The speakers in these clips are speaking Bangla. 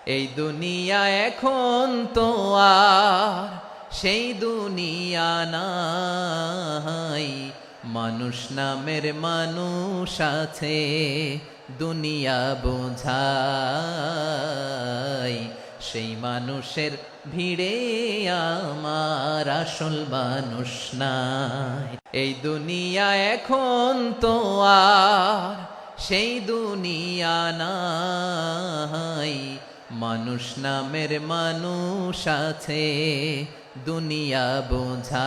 এই দুনিয়া এখন তো আর সেই দুনিয়া নাই, মানুষ নামের মানুষ আছে দুনিয়া বোঝাই, সেই মানুষের ভিড়ে আমার আসল মানুষ নাই। এই দুনিয়া এখন তো আর সেই দুনিয়া নাই, মানুষ নামের মানুষ আছে দুনিয়া বোঝাই,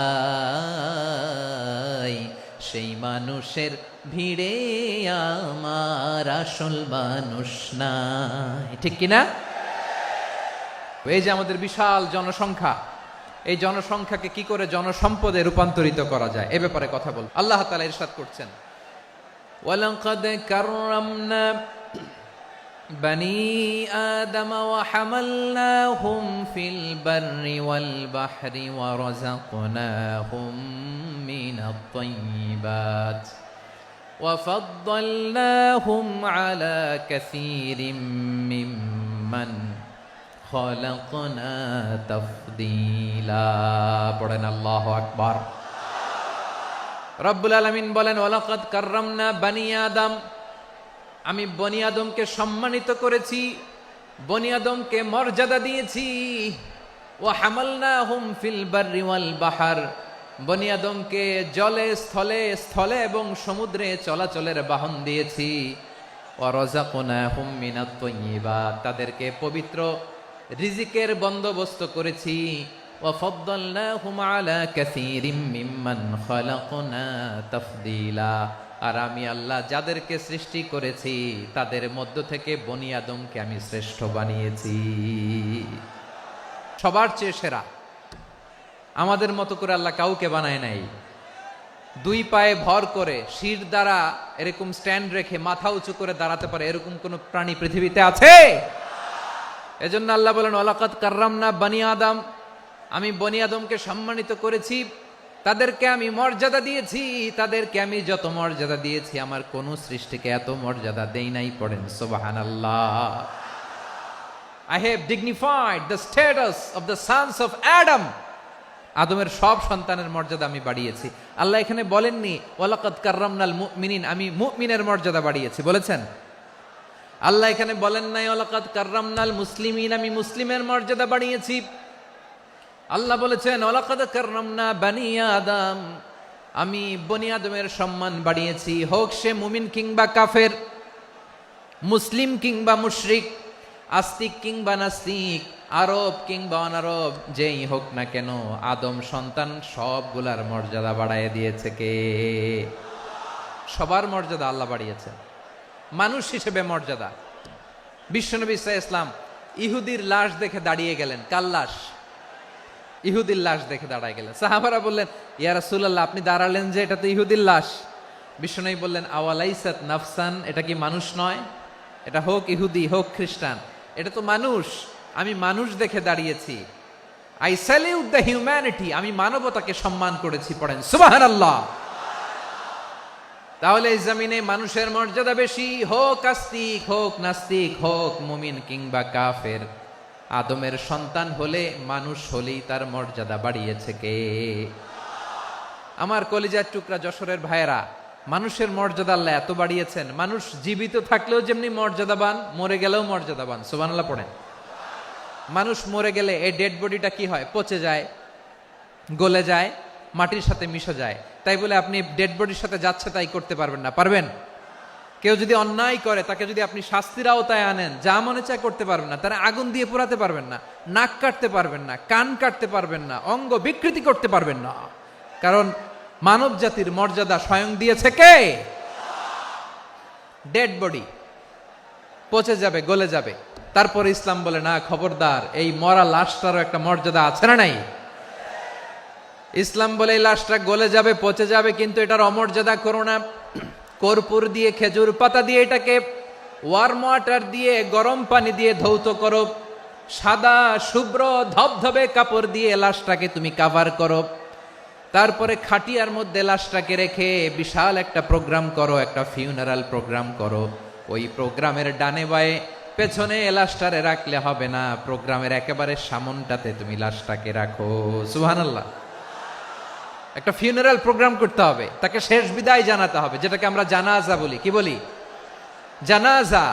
সেই মানুষের ভিড়ে আমার আসল মানুষ নাই। ঠিক কিনা? এই যে আমাদের বিশাল জনসংখ্যা, এই জনসংখ্যাকে কি করে জনসম্পদে রূপান্তরিত করা যায় এ ব্যাপারে কথা বল। আল্লাহ তাআলা ইরশাদ করছেন, ওয়ালাকাদ কাররামনা বনি আদম ওয়া হামালনাহুম ফিল বাররি ওয়াল বাহরি ওয়া রাযাকনাহুম মিনাত তাইয়্যিবাত ওয়া ফাদ্দালনাহুম আলা কাসীরিম মিম্মান খালাকনা তাফদীলা। পড়েন আল্লাহু আকবার। রব্বুল আলামিন বলেন, ওয়ালাকাদ কাররামনা বনি আদম, আমি বনি আদমকে সম্মানিত করেছি, বনি আদমকে মর্যাদা দিয়েছি। ওয়া হামালনাহুম ফিল বাররি ওয়াল বাহর, বনি আদমকে জলে স্থলে স্থলে এবং সমুদ্রে চলাচলের বাহন দিয়েছি। ওয়া রাযাকনাহুম মিনাত তাইয়্যিবাত, তাদেরকে পবিত্র রিজিকের বন্দোবস্ত করেছি। ওয়া ফাদ্দালনাহুম আলা কাসীরিম মিম্মান খালাকনা তাফদীলা, আর আমি আল্লাহ যাদেরকে সৃষ্টি করেছি তাদের মধ্য থেকে বনি আদমকে আমি শ্রেষ্ঠ বানিয়েছি, সবার চেয়ে সেরা। আমাদের মতো করে আল্লাহ কাউকে বানায় নাই। দুই পায়ে ভর করে শির দ্বারা এরকম স্ট্যান্ড রেখে মাথা উঁচু করে দাঁড়াতে পারে এরকম কোন প্রাণী পৃথিবীতে আছে? এজন্য আল্লাহ বলেন, ওয়ালাকাদ কাররামনা বনি আদম, আমি বনি আদমকে সম্মানিত করেছি, তাদেরকে আমি মর্যাদা দিয়েছি। তাদেরকে আমি যত মর্যাদা দিয়েছি আমার কোন সৃষ্টিকে এত মর্যাদা দেই নাই। পড়েন সুবহানাল্লাহ। I have dignified the status of the sons of Adam, আদমের সব সন্তানের মর্যাদা আমি বাড়িয়েছি। আল্লাহ এখানে বলেননি ওয়ালাকাদ কাররামনাল মুমিনিন, আমি মুমিনের মর্যাদা বাড়িয়েছি, বলেছেন? আল্লাহ এখানে বলেন নাই ওয়ালাকাদ কাররামনাল মুসলিমিন, আমি মুসলিমের মর্যাদা বাড়িয়েছি। আল্লাহ বলেছেন ওয়ালাকাদ কাররামনা বনি আদম, আমি বনি আদমের সম্মান বাড়িয়েছি, হোক সে মুমিন কিংবা কাফের, মুসলিম কিংবা মুশরিক, আস্তিক কিংবা নাস্তিক, আরব কিংবা অনারব, যেই হোক না কেন আদম সন্তান সবগুলার মর্যাদা বাড়ায় দিয়েছে কে? সবার মর্যাদা আল্লাহ বাড়িয়েছে। মানুষ হিসেবে মর্যাদা। বিশ্বনবী সাল্লাল্লাহু আলাইহি ওয়াসাল্লাম ইহুদির লাশ দেখে দাঁড়িয়ে গেলেন। কার লাশ? ইহুদির লাশ দেখে দাঁড়ায় গেলেন। সাহাবারা বললেন, ইয়া রাসূলুল্লাহ, আপনি দাঁড়ালেন যে, এটা তো ইহুদির লাশ। বিশ্বনবী বললেন, আওয়ালাইসাত নাফসান, এটা কি মানুষ নয়? এটা হোক ইহুদি হোক খ্রিস্টান, এটা তো মানুষ। আমি মানুষ দেখে দাঁড়িয়েছি। আই স্যালিউট দ্য হিউম্যানিটি, আমি মানবতাকে সম্মান করেছি। পড়েন সুবহানাল্লাহ। তাহলে এই জমিনে মানুষের মর্যাদা বেশি, হোক আস্তিক হোক নাস্তিক, হোক মুমিন কিংবা কাফের। আদমের সন্তান হলে, মানুষ হলেই তার মর্যাদা বাড়িয়েছে কে? আমার কলিজার টুকরা যশোরের ভাইয়েরা, মানুষের মর্যাদা আল্লাহ এত বাড়িয়েছেন, মানুষ জীবিত থাকলেও যেমনি মর্যাদাবান, মরে গেলেও মর্যাদাবান। সুবহানাল্লাহ পড়েন। মানুষ মরে গেলে এই ডেড বডিটা কি হয়? পচে যায়, গলে যায়, মাটির সাথে মিশে যায়। তাই বলে আপনি ডেড বডির সাথে যাচ্ছে তাই করতে পারবেন না। পারবেন? কেউ যদি অন্যায় করে তাকে যদি আপনি শাস্তির আওতায় আনেন, যা মনে চায় করতে পারবেন না। তারা আগুন দিয়ে পোড়াতে পারবেন না, নাক কাটতে পারবেন না, কান কাটতে পারবেন না, অঙ্গ বিকৃতি করতে পারবেন না। কারণ মানব জাতির মর্যাদা স্বয়ং দিয়েছে কে? ডেড বডি পচে যাবে, গলে যাবে। তারপরে ইসলাম বলে, না খবরদার, এই মরা লাশটারও একটা মর্যাদা আছে না নাই? ইসলাম বলে এই লাশটা গলে যাবে, পচে যাবে, কিন্তু এটার অমর্যাদা করো না। কর্পূর দিয়ে, খেজুর পাতা দিয়ে এটাকে ওয়ার্ম ওয়াটার দিয়ে, গরম পানি দিয়ে ধৌত করো। সাদা শুভ্র ধবধবে কাপড় দিয়ে লাশটাকে তুমি কাভার করো। তারপরে খাটিয়ার মধ্যে লাশটাকে রেখে বিশাল একটা প্রোগ্রাম করো, একটা ফিউনারাল প্রোগ্রাম করো। ওই প্রোগ্রামের ডানে বায়ে পেছনে লাশটারে রাখলে হবে না, প্রোগ্রামের একেবারে সামনটাতে তুমি লাশটাকে রাখো। সুবহানাল্লাহ। একটা ফিউনারাল প্রোগ্রাম করতে হবে, তাকে শেষ বিদায় জানাতে হবে, যেটাকে আমরা জানাজা বলি। কি বলি? জানাজা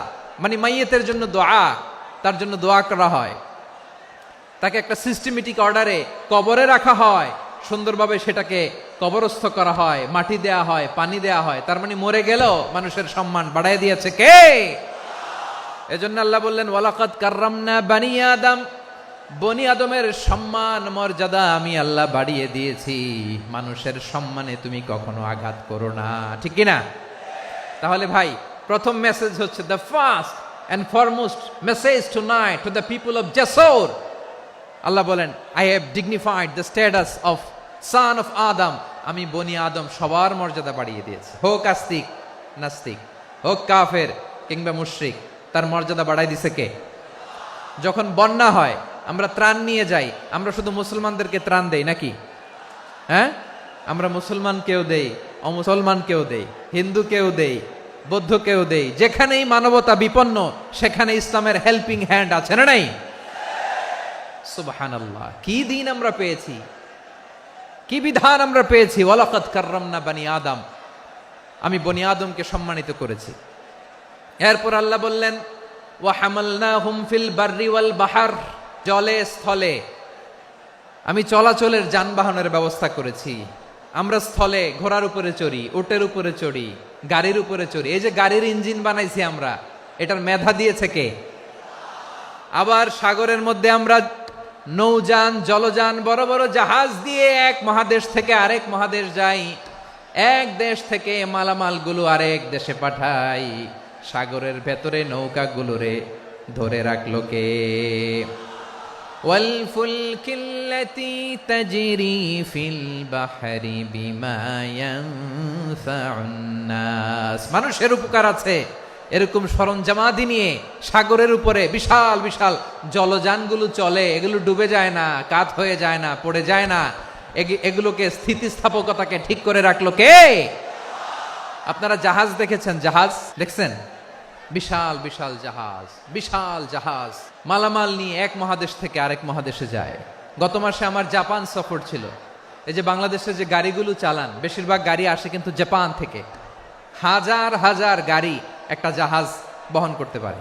মানে মাইয়েতের জন্য দোয়া, তার জন্য দোয়া করা হয়, তাকে একটা সিস্টেমেটিক অর্ডারে কবরে রাখা হয়, সুন্দরভাবে সেটাকে কবরস্থ করা হয়, মাটি দেয়া হয়, পানি দেয়া হয়। তার মানে মরে গেলেও মানুষের সম্মান বাড়ায় দিয়েছে কে? এজন্য আল্লাহ বললেন ওয়ালাকাদ কাররামনা বানি আদম, বনি আদমের সম্মান মর্যাদা আমি আল্লাহ বাড়িয়ে দিয়েছি। মানুষের সম্মানে তুমি কখনো আঘাত করো না, ঠিক কি না? তাহলে ভাই, প্রথম মেসেজ হচ্ছে the first and foremost message tonight to the people of জাসর। আল্লাহ বলেন I have dignified the status of son of Adam. আমি বনি আদম সবার মর্যাদা বাড়িয়ে দিয়েছি, হোক আস্তিক নাস্তিক, হোক কাফের কিংবা মুশরিক, তার মর্যাদা বাড়াই দিছে কে? যখন বন্যা হয় আমরা ত্রাণ নিয়ে যাই, আমরা শুধু মুসলমানদেরকে ত্রাণ দেই নাকি? হ্যাঁ, আমরা মুসলমানকেও দেই, অমুসলমানকেও দেই, হিন্দুকেও দেই, বৌদ্ধকেও দেই। যেখানেই মানবতা বিপন্ন সেখানে ইসলামের হেল্পিং হ্যান্ড আছে না নাই? সুবহানাল্লাহ। কি দিন আমরা পেয়েছি, কি বিধান আমরা পেয়েছি। ওয়ালাকাদ কাররামনা বানি আদম, আমি বনি আদমকে সম্মানিত করেছি। এরপর আল্লাহ বললেন ওয়া হামালনাহুম ফিল বাররি ওয়াল বাহর, জলে স্থলে আমি চলাচলের যানবাহনের ব্যবস্থা করেছি। আমরা স্থলে ঘোড়ার উপরে চড়ি, উটের উপরে চড়ি, গাড়ির উপরে চড়ি। এই যে গাড়ির ইঞ্জিন বানাইছি আমরা, এটার মেধা দিয়েছে কে? আবার সাগরের মধ্যে আমরা নৌযান, জলযান, বড় বড় জাহাজ দিয়ে এক মহাদেশ থেকে আরেক মহাদেশ যাই, এক দেশ থেকে মালামালগুলো আরেক দেশে পাঠাই। সাগরের ভেতরে নৌকাগুলোরে ধরে রাখলো কে? ওয়াল ফুলকিল্লাতি তাজরি ফিল বাহরি বিমা ইয়ানফাউন নাস। মানুষের উপকার আছে এরকম সরঞ্জামাদি নিয়ে সাগরের উপরে বিশাল বিশাল জলযানগুলো চলে, এগুলো ডুবে যায় না, কাত হয়ে যায় না, পড়ে যায় না। এগুলোকে স্থিতিস্থাপকতাকে ঠিক করে রাখলো কে? আপনারা জাহাজ দেখেছেন? জাহাজ দেখছেন? বিশাল বিশাল জাহাজ, বিশাল জাহাজ মালামাল নিয়ে এক মহাদেশ থেকে আরেক মহাদেশে যায়। গত মাসে আমার জাপান সফর ছিল। এই যে বাংলাদেশে যে গাড়িগুলো চালান, বেশিরভাগ গাড়ি আসে কিন্তু জাপান থেকে। হাজার হাজার গাড়ি একটা জাহাজ বহন করতে পারে,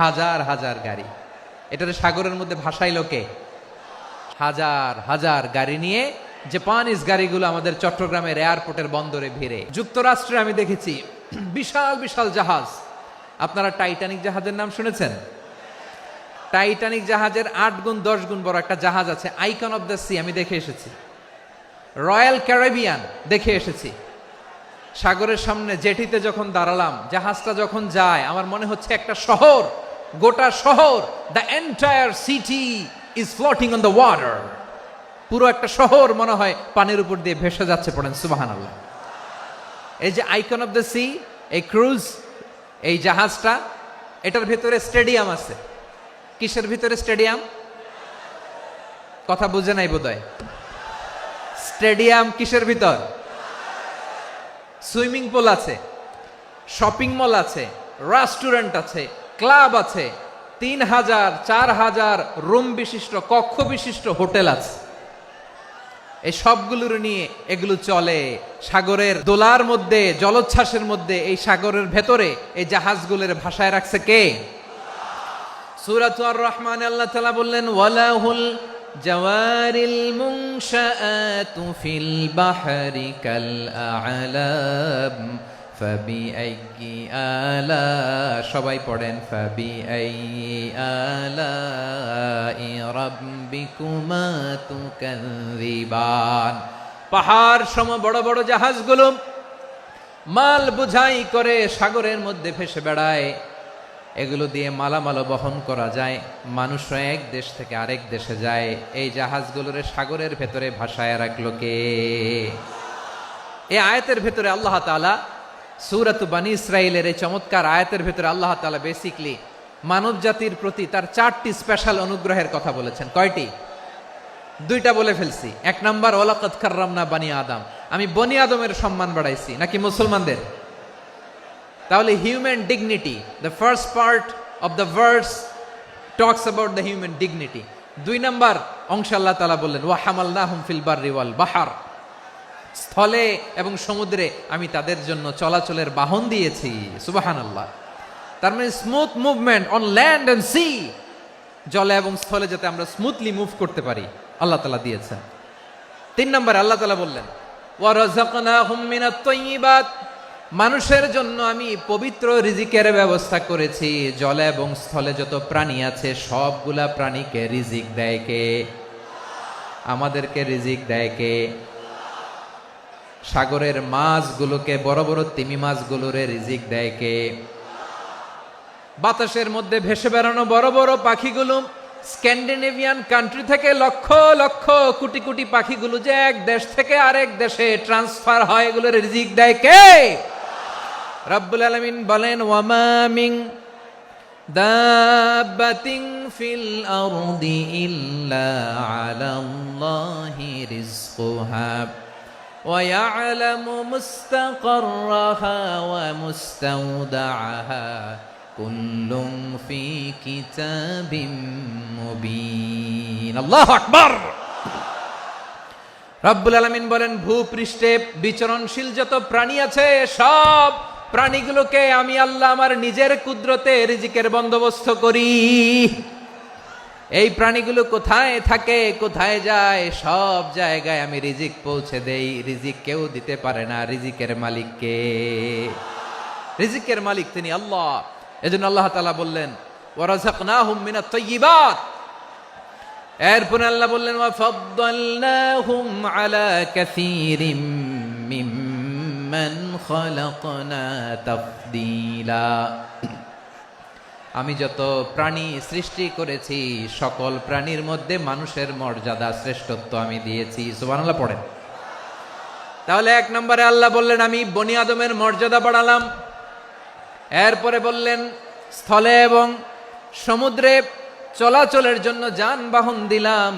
হাজার হাজার গাড়ি। এটাতে সাগরের মধ্যে ভাসাইলো কে? হাজার হাজার গাড়ি নিয়ে জাপানিজ গাড়িগুলো আমাদের চট্টগ্রামের এয়ারপোর্টের বন্দরে ভিড়ে। যুক্তরাষ্ট্রে আমি দেখেছি বিশাল বিশাল জাহাজ। আপনারা টাইটানিক জাহাজের নাম শুনেছেন? টাইটানিক জাহাজের 8 গুণ 10 গুণ বড় একটা জাহাজ আছে, আইকন অফ দ্য সি, আমি দেখে এসেছি। রয়্যাল ক্যারিবিয়ান দেখে এসেছি। সাগরের সামনে জেটিতে যখন দাঁড়ালাম, জাহাজটা যখন যায়, আমার মনে হচ্ছে একটা শহর, গোটা শহর, the entire city is floating on the water. পুরো একটা শহর মনে হয় পানির উপর দিয়ে ভেসে যাচ্ছে। পড়েন সুবহানাল্লাহ। এই যে আইকন অফ দ্য সি, এই ক্রুজ, এই জাহাজটা, এটার ভিতরে স্টেডিয়াম আছে। কিসের ভিতরে স্টেডিয়াম? কথা বুঝে নাই বোধহয়। স্টেডিয়াম কিসের ভিতর? সুইমিং পুল আছে, শপিং মল আছে, রেস্টুরেন্ট আছে, ক্লাব আছে, 3000 4000 রুম বিশিষ্ট, কক্ষ বিশিষ্ট হোটেল আছে। এই সবগুলোর নিয়ে এগুলো চলে সাগরের দোলার মধ্যে, জলোচ্ছ্বাসের মধ্যে। এই সাগরের ভেতরে এই জাহাজগুলোর ভাষায় রাখছে কে? সূরাতুর আর রহমানে আল্লাহ তাআলা বললেন ওয়ালাহুল জাওয়ারিল মুনশাআতু ফিল বাহরি কাল আ'লাম ফাবিআইয়ি আলা, সবাই পড়েন ফাবিআইয়ি আলাই রাব্বিকুমা তুকাযিবান। পাহাড় সম বড় বড় জাহাজগুলো মাল বোঝাই করে সাগরের মধ্যে ভেসে বেড়ায়। এগুলো দিয়ে মালামাল বহন করা যায়, মানুষরা এক দেশ থেকে আরেক দেশে যায়। এই জাহাজগুলোর সাগরের ভেতরে ভাসায় রাখলো কে? এই আয়াতের ভেতরে আল্লাহ তাআলা সূরাত বানী ইসরাঈলের এই চমৎকার আয়াতের ভেতরে আল্লাহ তাআলা বেসিক্যালি মানব জাতির প্রতি তার 4টি স্পেশাল অনুগ্রহের কথা বলেছেন। কয়টি? 2টা বলে ফেলছি। 1 নাম্বার ওয়ালাকাদ কাররামনা বানি আদম, আমি বনি আদমের সম্মান বাড়াইছি, নাকি মুসলমানদের? তাহলে human dignity, the first part of the verse talks about the human dignity. 2 নম্বর অংশে আল্লাহ তাআলা বললেন ওয়া হামালনাহুম ফিল বাররি ওয়াল বাহর, স্থলে এবং সমুদ্রে আমি তাদের জন্য চলাচলের বাহন দিয়েছি। সুবহানাল্লাহ। তার মানে smooth movement on land and sea, জলে এবং স্থলে যাতে আমরা স্মুথলি মুভ করতে পারি আল্লাহ তাআলা দিয়েছেন। 3 নম্বরে আল্লাহ তাআলা বললেন ওয়া রাযাকনাহুম মিনাত তাইয়্যিবাত, মানুষের জন্য আমি পবিত্র রিজিকের ব্যবস্থা করেছি। জলে এবং স্থলে যত প্রাণী আছে সবগুলা প্রাণীকে রিজিক দেয় কে? আমাদেরকে রিজিক দেয় কে? সাগরের মাছগুলোকে, বড় বড় তিমি মাছগুলোরে রিজিক দেয় কে? বাতাসের মধ্যে ভেসে বেড়ানো বড় বড় পাখিগুলো, স্ক্যান্ডিনেভিয়ান কান্ট্রি থেকে লক্ষ লক্ষ কোটি কোটি পাখিগুলো যে এক দেশ থেকে আরেক দেশে ট্রান্সফার হয়, এগুলোর রিজিক দেয় কে? রব্বুল আলামিন বলেন ওয়ামা মিন দাব্বাতিন ফিল আরদি ইল্লা আলাল্লাহি রিজকুহা ওয়া ইয়ালামু মুস্তাকাররাহা ওয়া মুস্তাওদাআহা কুল্লুম ফি কিতাবিম মুবিন। আল্লাহু আকবার। রব্বুল আলামিন বলেন ভূপৃষ্ঠে বিচরণশীল যত প্রাণী আছে সব প্রাণীগুলোকে আমি আল্লাহ আমার নিজের কুদরতে রিজিকের বন্দোবস্ত করি। এই প্রাণীগুলো কোথায় থাকে, কোথায় যায়, সব জায়গায় আমি রিজিক পৌঁছে দেই। রিজিক কেউ দিতে পারে না, রিজিকের মালিক কে? রিজিকের মালিক তিনি আল্লাহ। এজন্য আল্লাহ তাআলা বললেন ওয়া রাযাকনাহুম মিনাত তাইয়্যিবাত। এরপর আল্লাহ বললেন ওয়া ফাদ্দালনাহুম আলা কাসীরিম মিম্মান খালাকনা তাফদীলা। আমি যত প্রাণী সৃষ্টি করেছি সকল প্রাণীর মধ্যে মানুষের মর্যাদা শ্রেষ্ঠত্ব আমি দিয়েছি। সুবহানাল্লাহ পড়েন। তাহলে 1 নম্বরে আল্লাহ বললেন আমি বনি আদমের মর্যাদা বাড়ালাম। এরপরে বললেন স্থলে এবং সমুদ্রে চলাচলের জন্য যানবাহন দিলাম।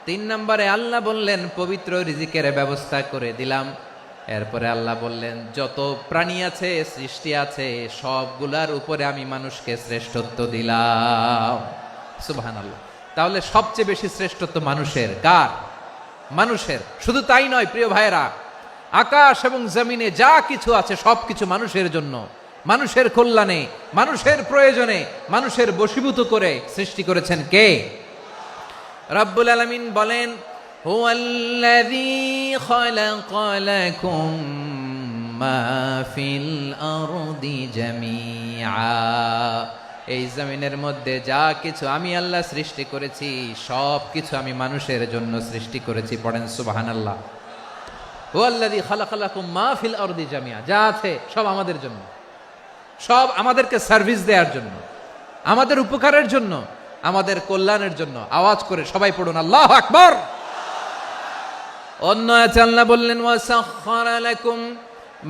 3 নম্বরে আল্লাহ বললেন পবিত্র রিজিকের ব্যবস্থা করে দিলাম। এরপরে আল্লাহ বললেন যত প্রাণী আছে, সৃষ্টি আছে, সবগুলার উপরে আমি মানুষকে শ্রেষ্ঠত্ব দিলাম। সুবহানাল্লাহ। তাহলে সবচেয়ে বেশি শ্রেষ্ঠত্ব মানুষের। কার? মানুষের। শুধু তাই নয় প্রিয় ভাইরা, আকাশ এবং জমিনে যা কিছু আছে সবকিছু মানুষের জন্য, মানুষের কল্যাণে, মানুষের প্রয়োজনে, মানুষের বশীভূত করে সৃষ্টি করেছেন কে? রব্বুল আলামিন বলেন হুয়াল্লাযী খালাকা লাকুম মা ফিল আরদি জামিআ। এই জমিনের মধ্যে যা কিছু আমি আল্লাহ সৃষ্টি করেছি সব কিছু আমি মানুষের জন্য সৃষ্টি করেছি। পড়েন সুবহানাল্লাহ। হুয়াল্লাযী খালাকা লাকুম মা ফিল আরদি জামিআ, যা আছে সব আমাদের জন্য, সব আমাদেরকে সার্ভিস দেওয়ার জন্য, আমাদের উপকারের জন্য, আমাদের কল্যাণের জন্য। আওয়াজ করে সবাই পড়ুন আল্লাহু আকবার। অন্য আয়াতে আল্লাহ বললেন ওয়াসাখখারা লাকুম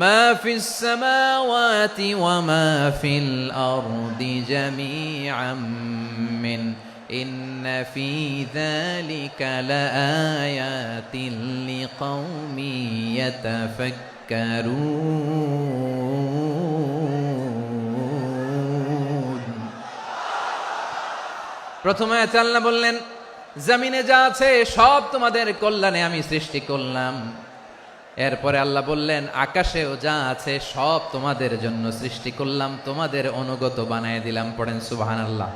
মা ফিস সামাওয়াতি ওয়া মা ফিল আরদি জামিআম মিন ইন্না ফি যালিকা লাআয়াতিন লিকাউমিন ইয়াতাফাক্কারুন। প্রথমে আয়াতে আল্লাহ বললেন জমিনে যা আছে সব তোমাদের কল্যাণে আমি সৃষ্টি করলাম। এরপরে আল্লাহ বললেন আকাশেও যা আছে সব তোমাদের জন্য সৃষ্টি করলাম, তোমাদের অনুগত বানায় দিলাম। পড়েন সুবহানাল্লাহ।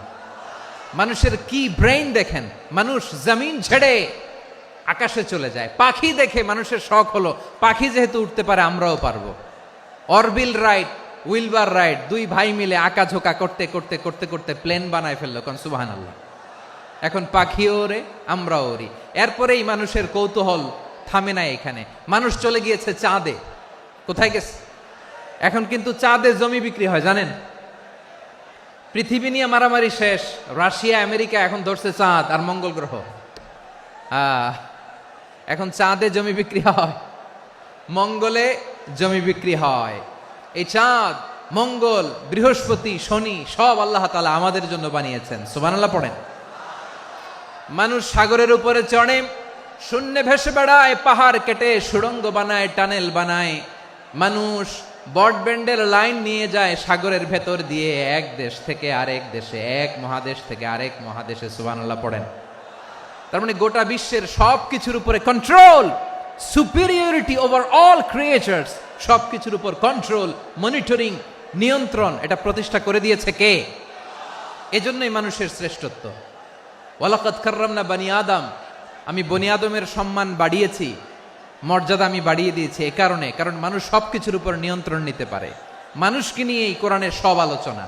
মানুষের কি ব্রেইন দেখেন, মানুষ জমিন ছেড়ে আকাশে চলে যায়। পাখি দেখে মানুষের শখ হলো পাখি যেহেতু উঠতে পারে আমরাও পারবো। অরবিল রাইট, উইলবার রাইট, 2 ভাই মিলে আঁকাঝোঁকা করতে করতে করতে করতে প্লেন বানায় ফেললো। কোন সুবহানাল্লাহ। এখন পাখিও ওরে, আমরাও ওরি। এরপরেই মানুষের কৌতূহল থামে না এখানে। মানুষ চলে গিয়েছে চাঁদে। কোথায় গেছে? এখন কিন্তু চাঁদে জমি বিক্রি হয় জানেন। পৃথিবী নিয়ে মারামারি শেষ। রাশিয়া আমেরিকা এখন ধরছে চাঁদ আর মঙ্গল গ্রহ। এখন চাঁদে জমি বিক্রি হয়, মঙ্গলে জমি বিক্রি হয়। এই চাঁদ, মঙ্গল, বৃহস্পতি, শনি সব আল্লাহ তাআলা আমাদের জন্য বানিয়েছেন। সুবহানাল্লাহ পড়েন। মানুষ সাগরের উপরে চড়ে, শূন্যে ভেসে বেড়ায়, পাহাড় কেটে সুড়ঙ্গ বানায়, টানেল বানায়। মানুষ বট ব্যান্ডের লাইন নিয়ে যায় সাগরের ভেতর দিয়ে এক দেশ থেকে আরেক দেশে, এক মহাদেশ থেকে আরেক মহাদেশে। সুবহানাল্লাহ পড়েন। তার মানে গোটা বিশ্বের সব কিছুর উপরে control, superiority over all creatures, সব কিছুর উপর কন্ট্রোল, মনিটরিং, নিয়ন্ত্রণ, এটা প্রতিষ্ঠা করে দিয়েছে কে? এজন্যই মানুষের শ্রেষ্ঠত্ব। ওয়ালাকাদ কাররামনা বানি আদম, আমি বনি আদমের সম্মান বাড়িয়েছি, মর্যাদা আমি বাড়িয়ে দিয়েছি এ কারণে, কারণ মানুষ সবকিছুর উপর নিয়ন্ত্রণ নিতে পারে। মানুষকে নিয়ে এই কোরআনের সব আলোচনা,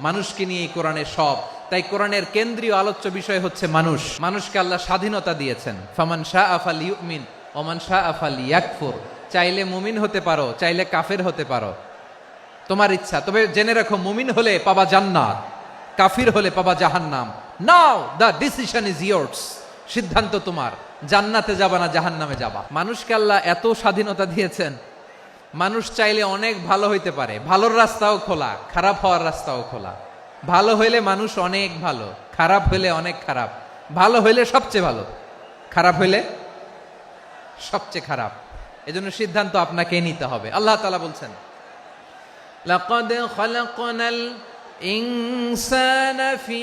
মানুষকে নিয়ে এই কোরআনের সব। তাই কোরআনের কেন্দ্রীয় আলোচ্য বিষয় হচ্ছে মানুষ। মানুষকে আল্লাহ স্বাধীনতা দিয়েছেন। ফামান শাআ ফালইউমিন ওয়া মান শাআ ফালইয়াকফুর। চাইলে মুমিন হতে পারো, চাইলে কাফের হতে পারো, তোমার ইচ্ছা। তবে জেনে রাখো, মুমিন হলে পাবা জান্নাত, কাফির হলে পাবা জাহান্নাম। নাও দ্য ডিসিশন ইজ ইয়ার্স, সিদ্ধান্ত তোমার, জান্নাতে যাবা না জাহান্নামে যাবা। মানুষকে আল্লাহ এত স্বাধীনতা দিয়েছেন, মানুষ চাইলে অনেক ভালো হইতে পারে। ভালোর রাস্তাও খোলা, খারাপ হওয়ার রাস্তাও খোলা। ভালো হইলে মানুষ অনেক ভালো, খারাপ হইলে অনেক খারাপ। ভালো হইলে সবচেয়ে ভালো, খারাপ হইলে সবচেয়ে খারাপ। এজন্য সিদ্ধান্ত আপনাকে নিতে হবে। আল্লাহ তাআলা বলছেন, লাকাদ খালাকনাল ইনসানা ফি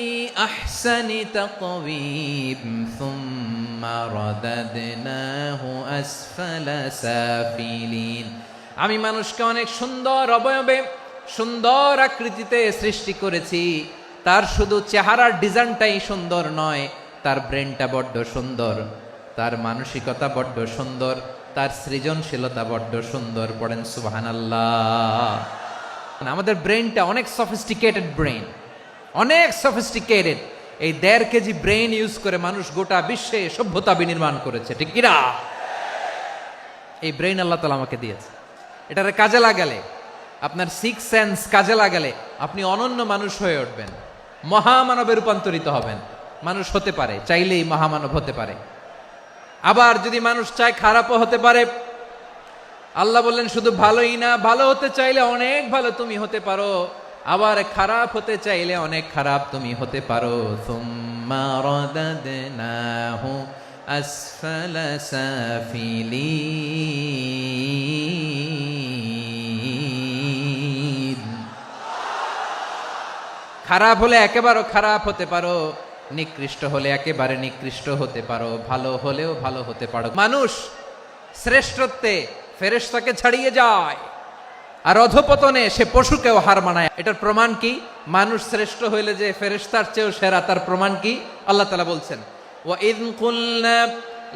আহসানি তাকওয়িম সুম্মা রাদাদনাহু আসফালা সাফিলিন। আমি মানুষকে অনেক সুন্দর অবয়বে, সুন্দর আকৃতিতে সৃষ্টি করেছি। তার শুধু চেহারার ডিজাইনটাই সুন্দর নয়, তার ব্রেনটা বড্ড সুন্দর, তার মানসিকতা বড্ড সুন্দর, তার সৃজনশীলতা বড্ড সুন্দর। পড়েন সুবহানাল্লাহ। আমাদের ব্রেনটা অনেক সফিস্টিকেটেড ব্রেন, অনেক সফিস্টিকেটেড। এই 1.5 কেজি ব্রেন ইউজ করে মানুষ গোটা বিশ্বে সভ্যতা বিনির্মাণ করেছে, ঠিক কিনা? এই ব্রেন আল্লাহ তাআলা আমাকে দিয়েছে। এটারে কাজে লাগালে, আপনার 6 সেন্স কাজে লাগালে আপনি অনন্য মানুষ হয়ে উঠবেন, মহামানবে রূপান্তরিত হবেন। মানুষ হতে পারে, চাইলেই মহামানব হতে পারে। আবার যদি মানুষ চায় খারাপও হতে পারে। আল্লাহ বললেন শুধু ভালোই না, ভালো হতে চাইলে অনেক ভালো তুমি হতে পারো, আবার খারাপ হতে চাইলে অনেক খারাপ তুমি হতে পারো। সুম্মা রাদাদনাহু আসফালা সাফিলিন। খারাপ হলে একেবারে খারাপ হতে পারো, নিকৃষ্ট হলে একেবারে নিকৃষ্ট হতে পারো, ভালো হলেও ভালো হতে পারো। মানুষ শ্রেষ্ঠত্বে ফেরেশতাকে ছাড়িয়ে যায়, আর অধপতনে সে পশুকেও হার মানায়। এটার প্রমাণ কি? মানুষ শ্রেষ্ঠ হইলে যে ফেরেশতার চেয়েও সেরা, তার প্রমাণ কি? আল্লাহ তাআলা বলছেন, ওয়া ইয কুলনা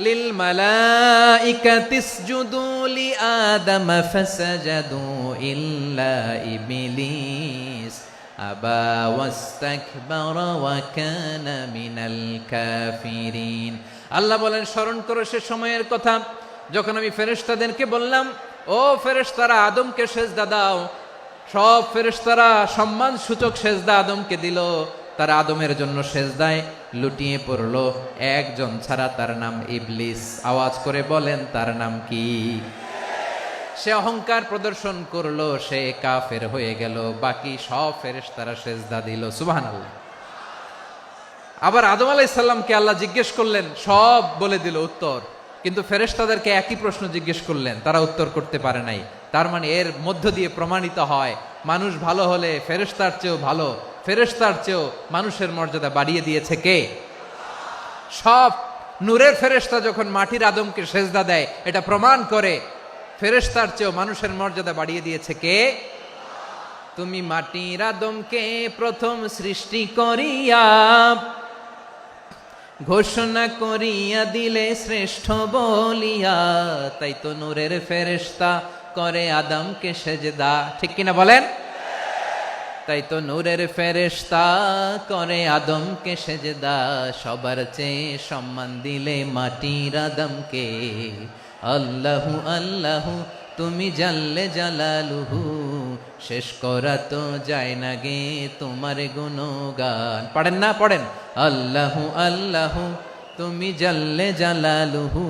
লিল মালাইকাতি ইসজুদু লি আদম ফাসাজাদু ইল্লা ইবলিস আবা ওয়াস্তাকবারা ওয়া কানা মিনাল কাফিরিন। আল্লাহ বলেন, স্মরণ করো সে সময়ের কথা যখন আমি ফেরেশতাদেরকে বললাম, ও ফেরেশতারা আদমকে সেজদা দাও। সব ফেরেশতারা সম্মান সূচক সেজদা আদমকে দিল। তারা আদমের জন্য সেজদায় লুটিয়ে পড়লো, একজন ছাড়া, তার নাম ইবলিস। আওয়াজ করে বলেন, তার নাম কি? সে অহংকার প্রদর্শন করলো, সে কাফের হয়ে গেল। বাকি সব ফেরেশতারা সেজদা দিল। সুবহানাল্লাহ। আবার আদম আলাইহিস সালামকে আল্লাহ জিজ্ঞেস করলেন, সব বলে দিল উত্তর, কিন্তু ফেরেশতাদেরকে একই প্রশ্ন জিজ্ঞেস করলেন, তারা উত্তর করতে পারে নাই। তার মানে এর মধ্য দিয়ে প্রমাণিত হয়, মানুষ ভালো হলে ফেরেশতার চেয়েও ভালো, ফেরেশতার চেয়েও মানুষের মর্যাদা বাড়িয়ে দিয়েছে কে? সব নূরের ফেরেশতা যখন মাটির আদমকে সেজদা দেয়, এটা প্রমাণ করে ফেরেশতার চেয়েও মানুষের মর্যাদা বাড়িয়ে দিয়েছে কে? তুমি মাটির আদমকে প্রথম সৃষ্টি করিয়া ঘোষণা করিয়া দিলে শ্রেষ্ঠ বলিয়া, তাই তো নূরের ফেরেশতা করে আদমকে সেজদা, ঠিক কিনা বলেন? তাই তো নূরের ফেরেশতা করে আদমকে সেজদা, সবার চেয়ে সম্মান দিলে মাটির আদমকে। আল্লাহু আল্লাহু তুমি জাল্লে জালালুহু, শেষ করা তো যায় না গে তোমার গুণগান। পড়েন না? পড়েন। আল্লাহু আল্লাহু তুমি জাল্লে জালালুহু,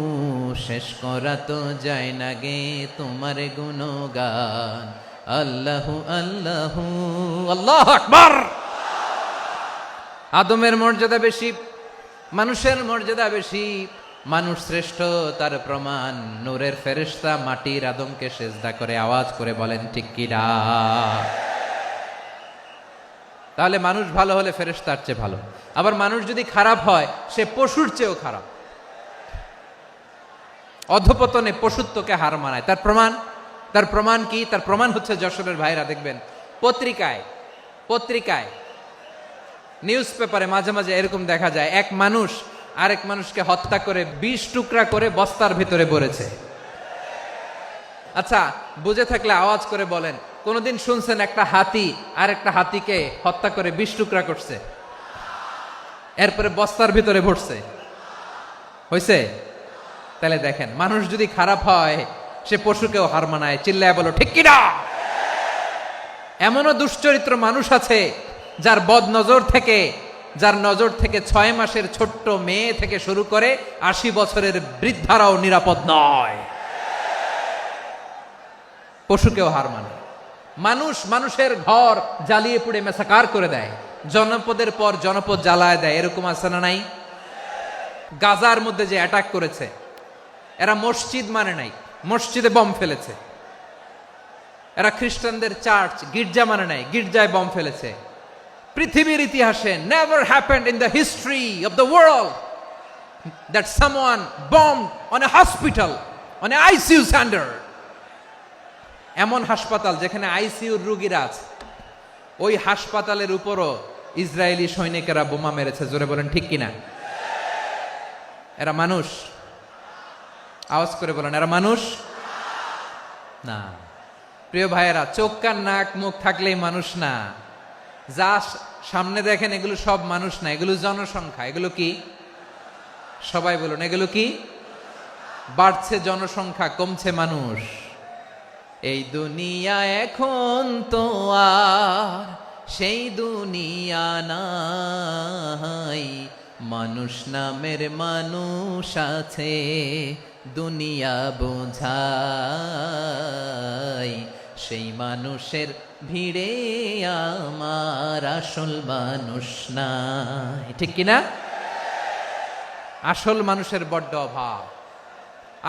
শেষ করা তো যায় না গে তোমার গুণগান। আল্লাহু আল্লাহু, আল্লাহু আকবার। আদমের মর্যাদা বেশি, মানুষের মর্যাদা বেশি। মানুষ শ্রেষ্ঠ তার প্রমাণ, নূরের ফেরেশতা মাটির আদমকে সেজদা করে আওয়াজ করে বলেন ঠিক কিনা। তাহলে মানুষ ভালো হলে ফেরেশতার চেয়ে ভালো। আবার মানুষ যদি খারাপ হয় সে পশুর চেয়েও খারাপ, অধপতনে পশুত্বকে হার মানায়। তার প্রমাণ কি? তার প্রমাণ হচ্ছে যশোরের ভাইরা দেখবেন পত্রিকায় নিউজ পেপারে মাঝে মাঝে এরকম দেখা যায়, এক মানুষ আরেক মানুষকে হত্যা করে 20 টুকরা করে বস্তার ভিতরে ভরেছে। আচ্ছা, বুঝে থাকলে আওয়াজ করে বলেন, কোনদিন শুনছেন একটা হাতি আর একটা হাতিকে হত্যা করে 20 টুকরা করছে, এরপরে বস্তার ভিতরে ভরছে? হয়েছে? তাহলে দেখেন, মানুষ যদি খারাপ হয় সে পশুকেও হার মানায়। চিল্লায় বলো ঠিক কিনা। এমনও দুশ্চরিত্র মানুষ আছে যার নজর থেকে 6 মাসের ছোট্ট মেয়ে থেকে শুরু করে 80 বছরের বৃদ্ধারাও নিরাপদ নয়, পশুকেও হার মানে। মানুষের ঘর জ্বালিয়ে পুড়ে মেসাকার করে দেয়, জনপদের পর জনপদ জ্বালায় দেয়। এরকম আছে না নাই? গাজার মধ্যে যে অ্যাটাক করেছে, এরা মসজিদ মানে নাই, মসজিদে বম ফেলেছে। এরা খ্রিস্টানদের চার্চ গির্জা মানে নাই, গির্জায় বম ফেলেছে। পৃথিবীর ইতিহাসে never happened in the history of the world that someone bombed on a hospital, on a ICU center. এমন হাসপাতাল যেখানে আইসিইউর রোগীরা আছে, ওই হাসপাতালের উপরও ইসরায়েলি সৈনিকেরা বোমা মেরেছে। জোরে বলেন ঠিক কিনা। এরা মানুষ? আওয়াজ করে বলেন, এরা মানুষ না। প্রিয় ভাইয়েরা, চোখ কান নাক মুখ থাকলেই মানুষ না। যা সামনে দেখেন এগুলো সব মানুষ না, এগুলো জনসংখ্যা। এগুলো কি? সবাই বলুন, এগুলো কি? বাড়ছে জনসংখ্যা, কমছে মানুষ। এই দুনিয়া এখন তো আর সেই দুনিয়া নাই, মানুষ নামের মানুষ আছে, দুনিয়া বোঝাই, সেই মানুষের ভিড়ে আমার আসল মানুষ নাই। ঠিক কিনা? আসল মানুষের বড্ড অভাব,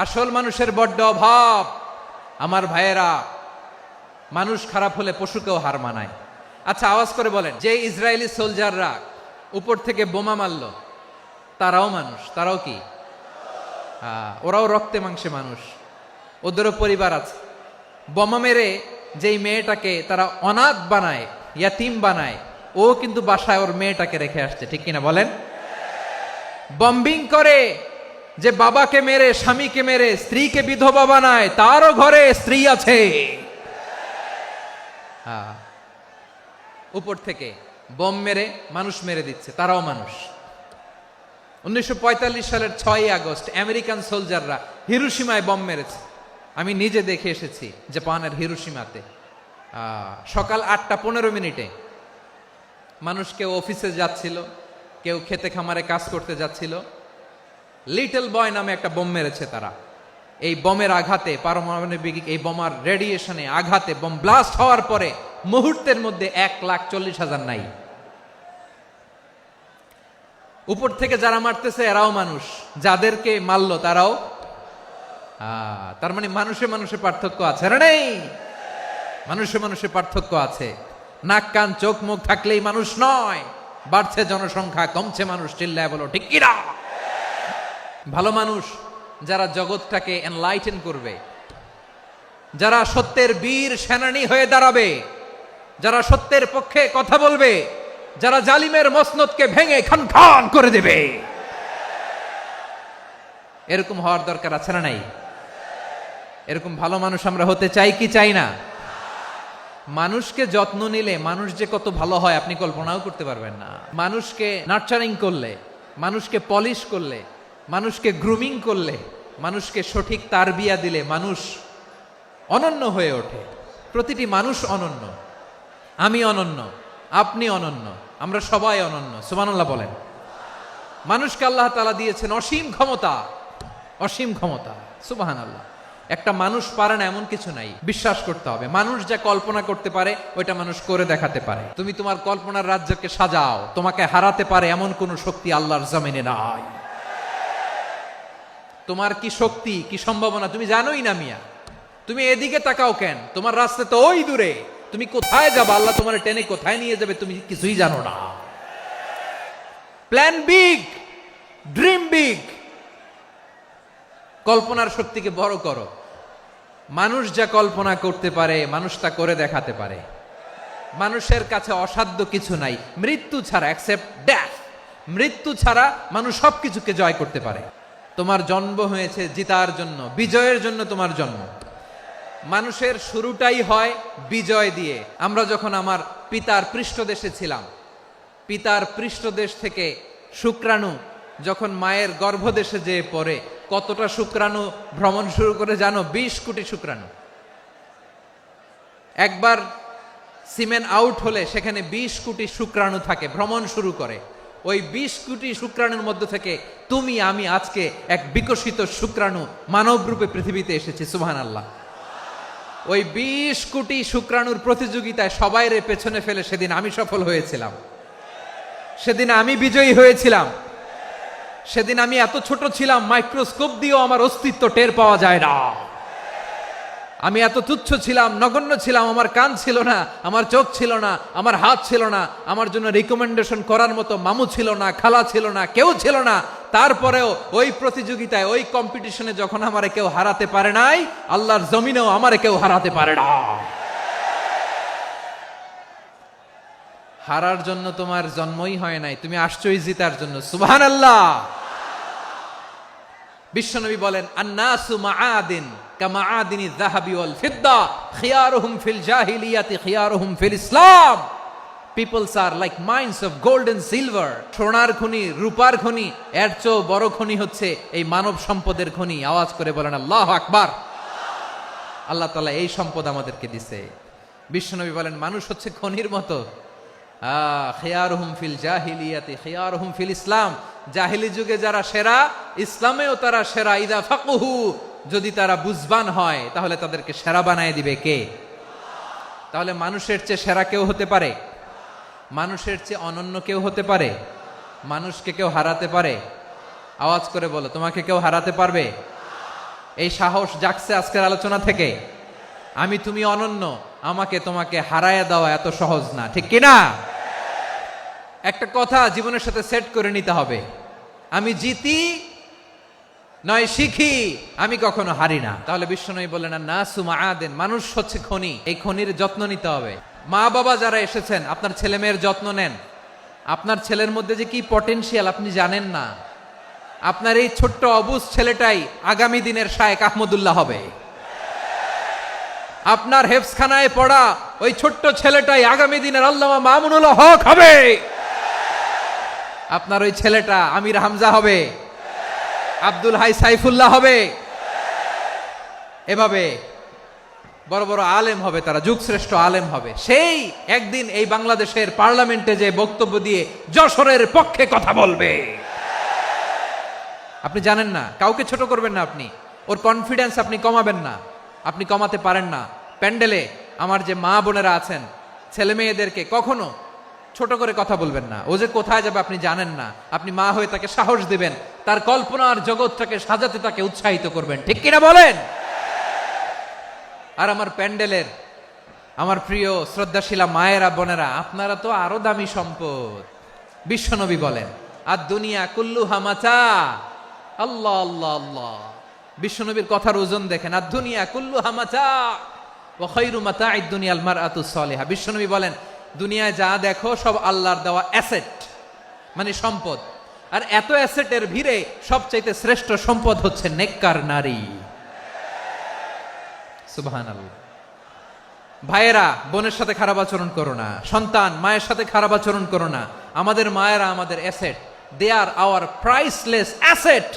আসল মানুষের বড্ড অভাব। আমার ভাইয়েরা, মানুষ খারাপ হলে পশুকেও হার মানায়। আচ্ছা, আওয়াজ করে বলেন, যে ইসরায়েলি সোলজাররা উপর থেকে বোমা মারল তারাও মানুষ? তারাও কি? ওরাও রক্তে মাংসে মানুষ, ওদেরও পরিবার আছে। বোমা মেরে যেই মেয়েটাকে তারা অনাথ বানায়, ইয়াতিম বানায়, ও কিন্তু বাসায় ওর মেয়েটাকে রেখে আসছে। ঠিক কিনা বলেন? বম্বিং করে যে বাবাকে মেরে, স্বামীকে মেরে স্ত্রীকে বিধবা বানায়, তারও ঘরে স্ত্রী আছে। উপর থেকে বম মেরে মানুষ মেরে দিচ্ছে, তারাও মানুষ। 1945 সালের 6 আগস্ট আমেরিকান সোলজাররা হিরোশিমায় বম মেরেছে। আমি নিজে দেখে এসেছি জাপানের হিরোশিমাতে। সকাল 8:15 মানুষ কেউ অফিসে যাচ্ছিল, কেউ খেতে খামারে কাজ করতে যাচ্ছিল। লিটল বয় নামে একটা বোম মেরেছে তারা। এই বোমের আঘাতে, পারমাণবিক এই বোমার রেডিয়েশনে আঘাতে, বোম ব্লাস্ট হওয়ার পরে মুহূর্তের মধ্যে 1,40,000 নাই। উপর থেকে যারা মারতেছে এরাও মানুষ, যাদেরকে মারলো তারাও। তার মানে মানুষে মানুষে পার্থক্য আছে না? নেই? মানুষে মানুষে পার্থক্য আছে। নাক কান চোখ মুখ থাকলেই মানুষ নয়। বাড়ছে জনসংখ্যা, কমছে মানুষ। চিল্লায় বলো ঠিক কিনা। ভালো মানুষ যারা জগৎটাকে এনলাইটেন করবে, যারা সত্যের বীর সেনানী হয়ে দাঁড়াবে, যারা সত্যের পক্ষে কথা বলবে, যারা জালিমের মসনদকে ভেঙে খান খান করে দেবে, এরকম হওয়ার দরকার আছে না নাই? এরকম ভালো মানুষ আমরা হতে চাই কি চাই না? মানুষকে যত্ন নিলে মানুষ যে কত ভালো হয় আপনি কল্পনাও করতে পারবেন না। মানুষকে নার্চারিং করলে, মানুষকে পলিশ করলে, মানুষকে গ্রুমিং করলে, মানুষকে সঠিক তারবিয়া দিলে মানুষ অনন্য হয়ে ওঠে। প্রতিটি মানুষ অনন্য। আমি অনন্য, আপনি অনন্য, আমরা সবাই অনন্য। সুবহানাল্লাহ বলেন। মানুষকে আল্লাহ তাআলা দিয়েছেন অসীম ক্ষমতা, অসীম ক্ষমতা। সুবহানাল্লাহ। একটা মানুষ পারে না এমন কিছু নাই, বিশ্বাস করতে হবে। মানুষ যা কল্পনা করতে পারে ওইটা মানুষ করে দেখাতে পারে। তুমি তোমার কল্পনার রাজ্যকে সাজাও, তোমাকে হারাতে পারে এমন কোন শক্তি আল্লাহর জমিনে নাই। তোমার কি শক্তি, কি সম্ভাবনা তুমি জানোই না মিয়া। তুমি এদিকে তাকাও কেন? তোমার রাস্তা তো ওই দূরে। তুমি কোথায় যাবে, আল্লাহ তোমার টেনে কোথায় নিয়ে যাবে তুমি কিছুই জানো না। প্ল্যান বিগ, ড্রিম বিগ, কল্পনার শক্তিকে বড় করো। মানুষ যা কল্পনা করতে পারে মানুষ তা করে দেখাতে পারে। মানুষের কাছে অসাধ্য কিছু নাই মৃত্যু ছাড়া, এক্সেপ্ট ডেথ। মৃত্যু ছাড়া মানুষ সবকিছুকে জয় করতে পারে। তোমার জন্ম হয়েছে জিতার জন্য, বিজয়ের জন্য তোমার জন্ম। মানুষের শুরুটাই হয় বিজয় দিয়ে। আমরা যখন আমার পিতার পৃষ্ঠদেশে ছিলাম, পিতার পৃষ্ঠদেশ থেকে শুক্রাণু যখন মায়ের গর্ভদেশে যেয়ে পড়ে, কতটা শুক্রাণু ভ্রমণ শুরু করে জানো? 20 কোটি শুক্রাণু। একবার সিমেন আউট হলে সেখানে 20 কোটি শুক্রাণু থাকে, ভ্রমণ শুরু করে। ওই 20 কোটি শুক্রাণুর মধ্য থেকে তুমি আমি আজকে এক বিকশিত শুক্রাণু মানব রূপে পৃথিবীতে এসেছি। সুবহানাল্লাহ। ওই 20 কোটি শুক্রাণুর প্রতিযোগিতায় সবাইরে পেছনে ফেলে সেদিন আমি সফল হয়েছিলাম, সেদিন আমি বিজয়ী হয়েছিলাম। সেদিন আমি এত ছোট ছিলাম মাইক্রোস্কোপ দিয়েও আমার অস্তিত্ব টের পাওয়া যায় না। আমি এত তুচ্ছ ছিলাম, নগণ্য ছিলাম। আমার কান ছিল না, আমার চোখ ছিল না, আমার হাত ছিল না, আমার জন্য রিকমেন্ডেশন করার মতো মামু ছিল না, খালা ছিল না, কেউ ছিল না। তারপরেও ওই প্রতিযোগিতায়, ওই কম্পিটিশনে যখন আমারে কেউ হারাতে পারে নাই, আল্লাহর জমিনেও আমারে কেউ হারাতে পারে না। হারার জন্য তোমার জন্মই হয় নাই, তুমি আসছোই জিতার জন্য। সুবহানাল্লাহ। বিশ্বনবী বলেন, আন্নাসু মাআদিন কামাআদিনি যাহাবি ওয়াল ফিদ্দা খিয়ারুহুম ফিল জাহিলিয়াতি খিয়ারুহুম ফিল ইসলাম। Peoples are like mines of gold and silver. সোনার খনি, রূপার খনি, এর চেয়েও বড় খনি হচ্ছে এই মানব সম্পদের খনি। আওয়াজ করে বলেন আল্লাহু আকবার। আল্লাহ তাআলা এই সম্পদ আমাদেরকে দিছে। বিশ্বনবী বলেন, মানুষ হচ্ছে খনির মতো। খিয়ারুহুম ফিল জাহিলিয়াতি খিয়ারুহুম ফিল ইসলাম। জাহিলি যুগে যারা সেরা, ইসলামেও তারা সেরা। ইদা ফাকুহু, যদি তারা বুঝবান হয় তাহলে তাদেরকে সেরা বানায় দিবে কে? তাহলে মানুষের চেয়ে সেরা কেউ হতে পারে? মানুষের চেয়ে অনন্য কেউ হতে পারে? মানুষকে কেউ হারাতে পারে? আওয়াজ করে বলো, তোমাকে কেউ হারাতে পারবে? এই সাহস জাগছে আজকের আলোচনা থেকে। আমি তুমি অনন্য, আমাকে তোমাকে হারায় দেওয়া এত সহজ না, ঠিক কিনা? একটা কথা জীবনের সাথে সেট করে নিতে হবে, আমি জিতি নয় শিখি, আমি কখনো হারি না। তাহলে বিশ্বনবী বললেন, নাসু মাআদিন, মানুষ হচ্ছে খনি। এই খনির যত্ন নিতে হবে। মা বাবা যারা এসেছেন, আপনার ছেলে মেয়ের যত্ন নেন। আপনার ছেলের মধ্যে যে কি পটেনশিয়াল আপনি জানেন না। আপনার এই ছোট্ট অবুজ ছেলেটাই আগামী দিনের শায়েখ আহমদুল্লাহ হবে। আপনার হেফজখানায় পড়া ওই ছোট্ট ছেলেটাই আগামী দিনের আল্লামা মামুনুল হক হবে। আপনার ওই ছেলেটা আমির হামজা হবে, আব্দুল হাই সাইফুল্লাহ হবে। এভাবে বড় বড় আলেম হবে, তারা যুগশ্রেষ্ঠ আলেম হবে। সেই একদিন এই বাংলাদেশের পার্লামেন্টে যে বক্তব্য দিয়ে যশোরের পক্ষে কথা বলবে। আপনি জানেন না, কাউকে ছোট করবেন না আপনি। ওর কনফিডেন্স আপনি কমাবেন না, আপনি কমাতে পারেন না। প্যান্ডেলে আমার যে মা বোনেরা আছেন, ছেলে মেয়েদেরকে কখনো ছোট করে কথা বলবেন না। ও যে কোথায় যাবে আপনি জানেন না। আপনি মা হয়ে তাকে সাহস দিবেন, তার কল্পনার জগৎটাকে সাজাতে তাকে উৎসাহিত করবেন, ঠিক কিনা বলেন? আর আমার প্যান্ডেলের আমার প্রিয় শ্রদ্ধাশীলা মায়েরা বোনেরা, আপনারা তো আরো দামি সম্পদ। বিশ্বনবী বলেন, আর দুনিয়া কুল্লুহা মাতা। আল্লাহ আল্লাহ আল্লাহ। বিশ্বনবীর কথার ওজন দেখেন, আর দুনিয়া কুল্লুহা মাতা ওয়া খায়রু মাতা'আদ দুনিয়াল মারআতুস সালিহা। বিশ্বনবী বলেন, দুনিয়ায় যা দেখো সব আল্লাহর দেওয়া অ্যাসেট, মানে সম্পদ। আর এত অ্যাসেটের ভিড়ে সবচাইতে শ্রেষ্ঠ সম্পদ হচ্ছে নেককার নারী। সুবহানাল্লাহ। ভাইয়েরা, বোনের সাথে খারাপ আচরণ করো না। সন্তান মায়ের সাথে খারাপ আচরণ করো না। আমাদের মায়েরা আমাদের asset, they are our priceless asset.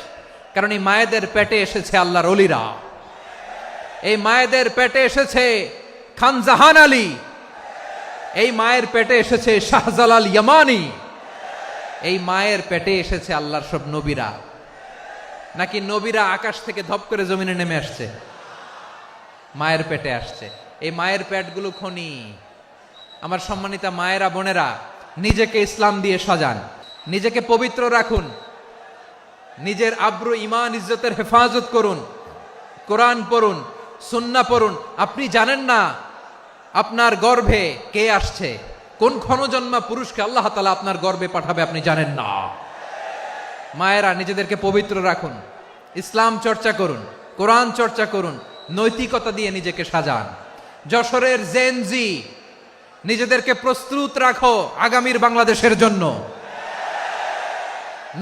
কারণ এই মায়েদের পেটে এসেছে আল্লাহর ওলিরা। এই মায়েদের পেটে এসেছে খান জাহান আলী। এই মায়ের পেটে এসেছে শাহজালাল ইয়ামানি। এই মায়ের পেটে এসেছে আল্লাহর সব নবীরা। নাকি নবীরা আকাশ থেকে ধপ করে জমিনে নেমে আসছে? মায়ের পেটে আসছে। এই মায়ের পেটগুলো খনি। আমার সম্মানিতা মায়েরা বোনেরা, নিজেকে ইসলাম দিয়ে সাজান, নিজেকে পবিত্র রাখুন। নিজের আব্রু ইমান ইজ্জতের হেফাজত করুন, কোরআন পড়ুন, সুন্নাহ পড়ুন। আপনি জানেন না আপনার গর্ভে কে আসছে, কোন ক্ষণজন্মা পুরুষকে আল্লাহ তাআলা আপনার গর্ভে পাঠাবে আপনি জানেন না। মায়েরা নিজেদেরকে পবিত্র রাখুন, ইসলাম চর্চা করুন, কোরআন চর্চা করুন, নৈতিকতা দিয়ে নিজেকে সাজান। যশোরের জেনজি, নিজেদেরকে প্রস্তুত রাখো আগামীর বাংলাদেশের জন্য।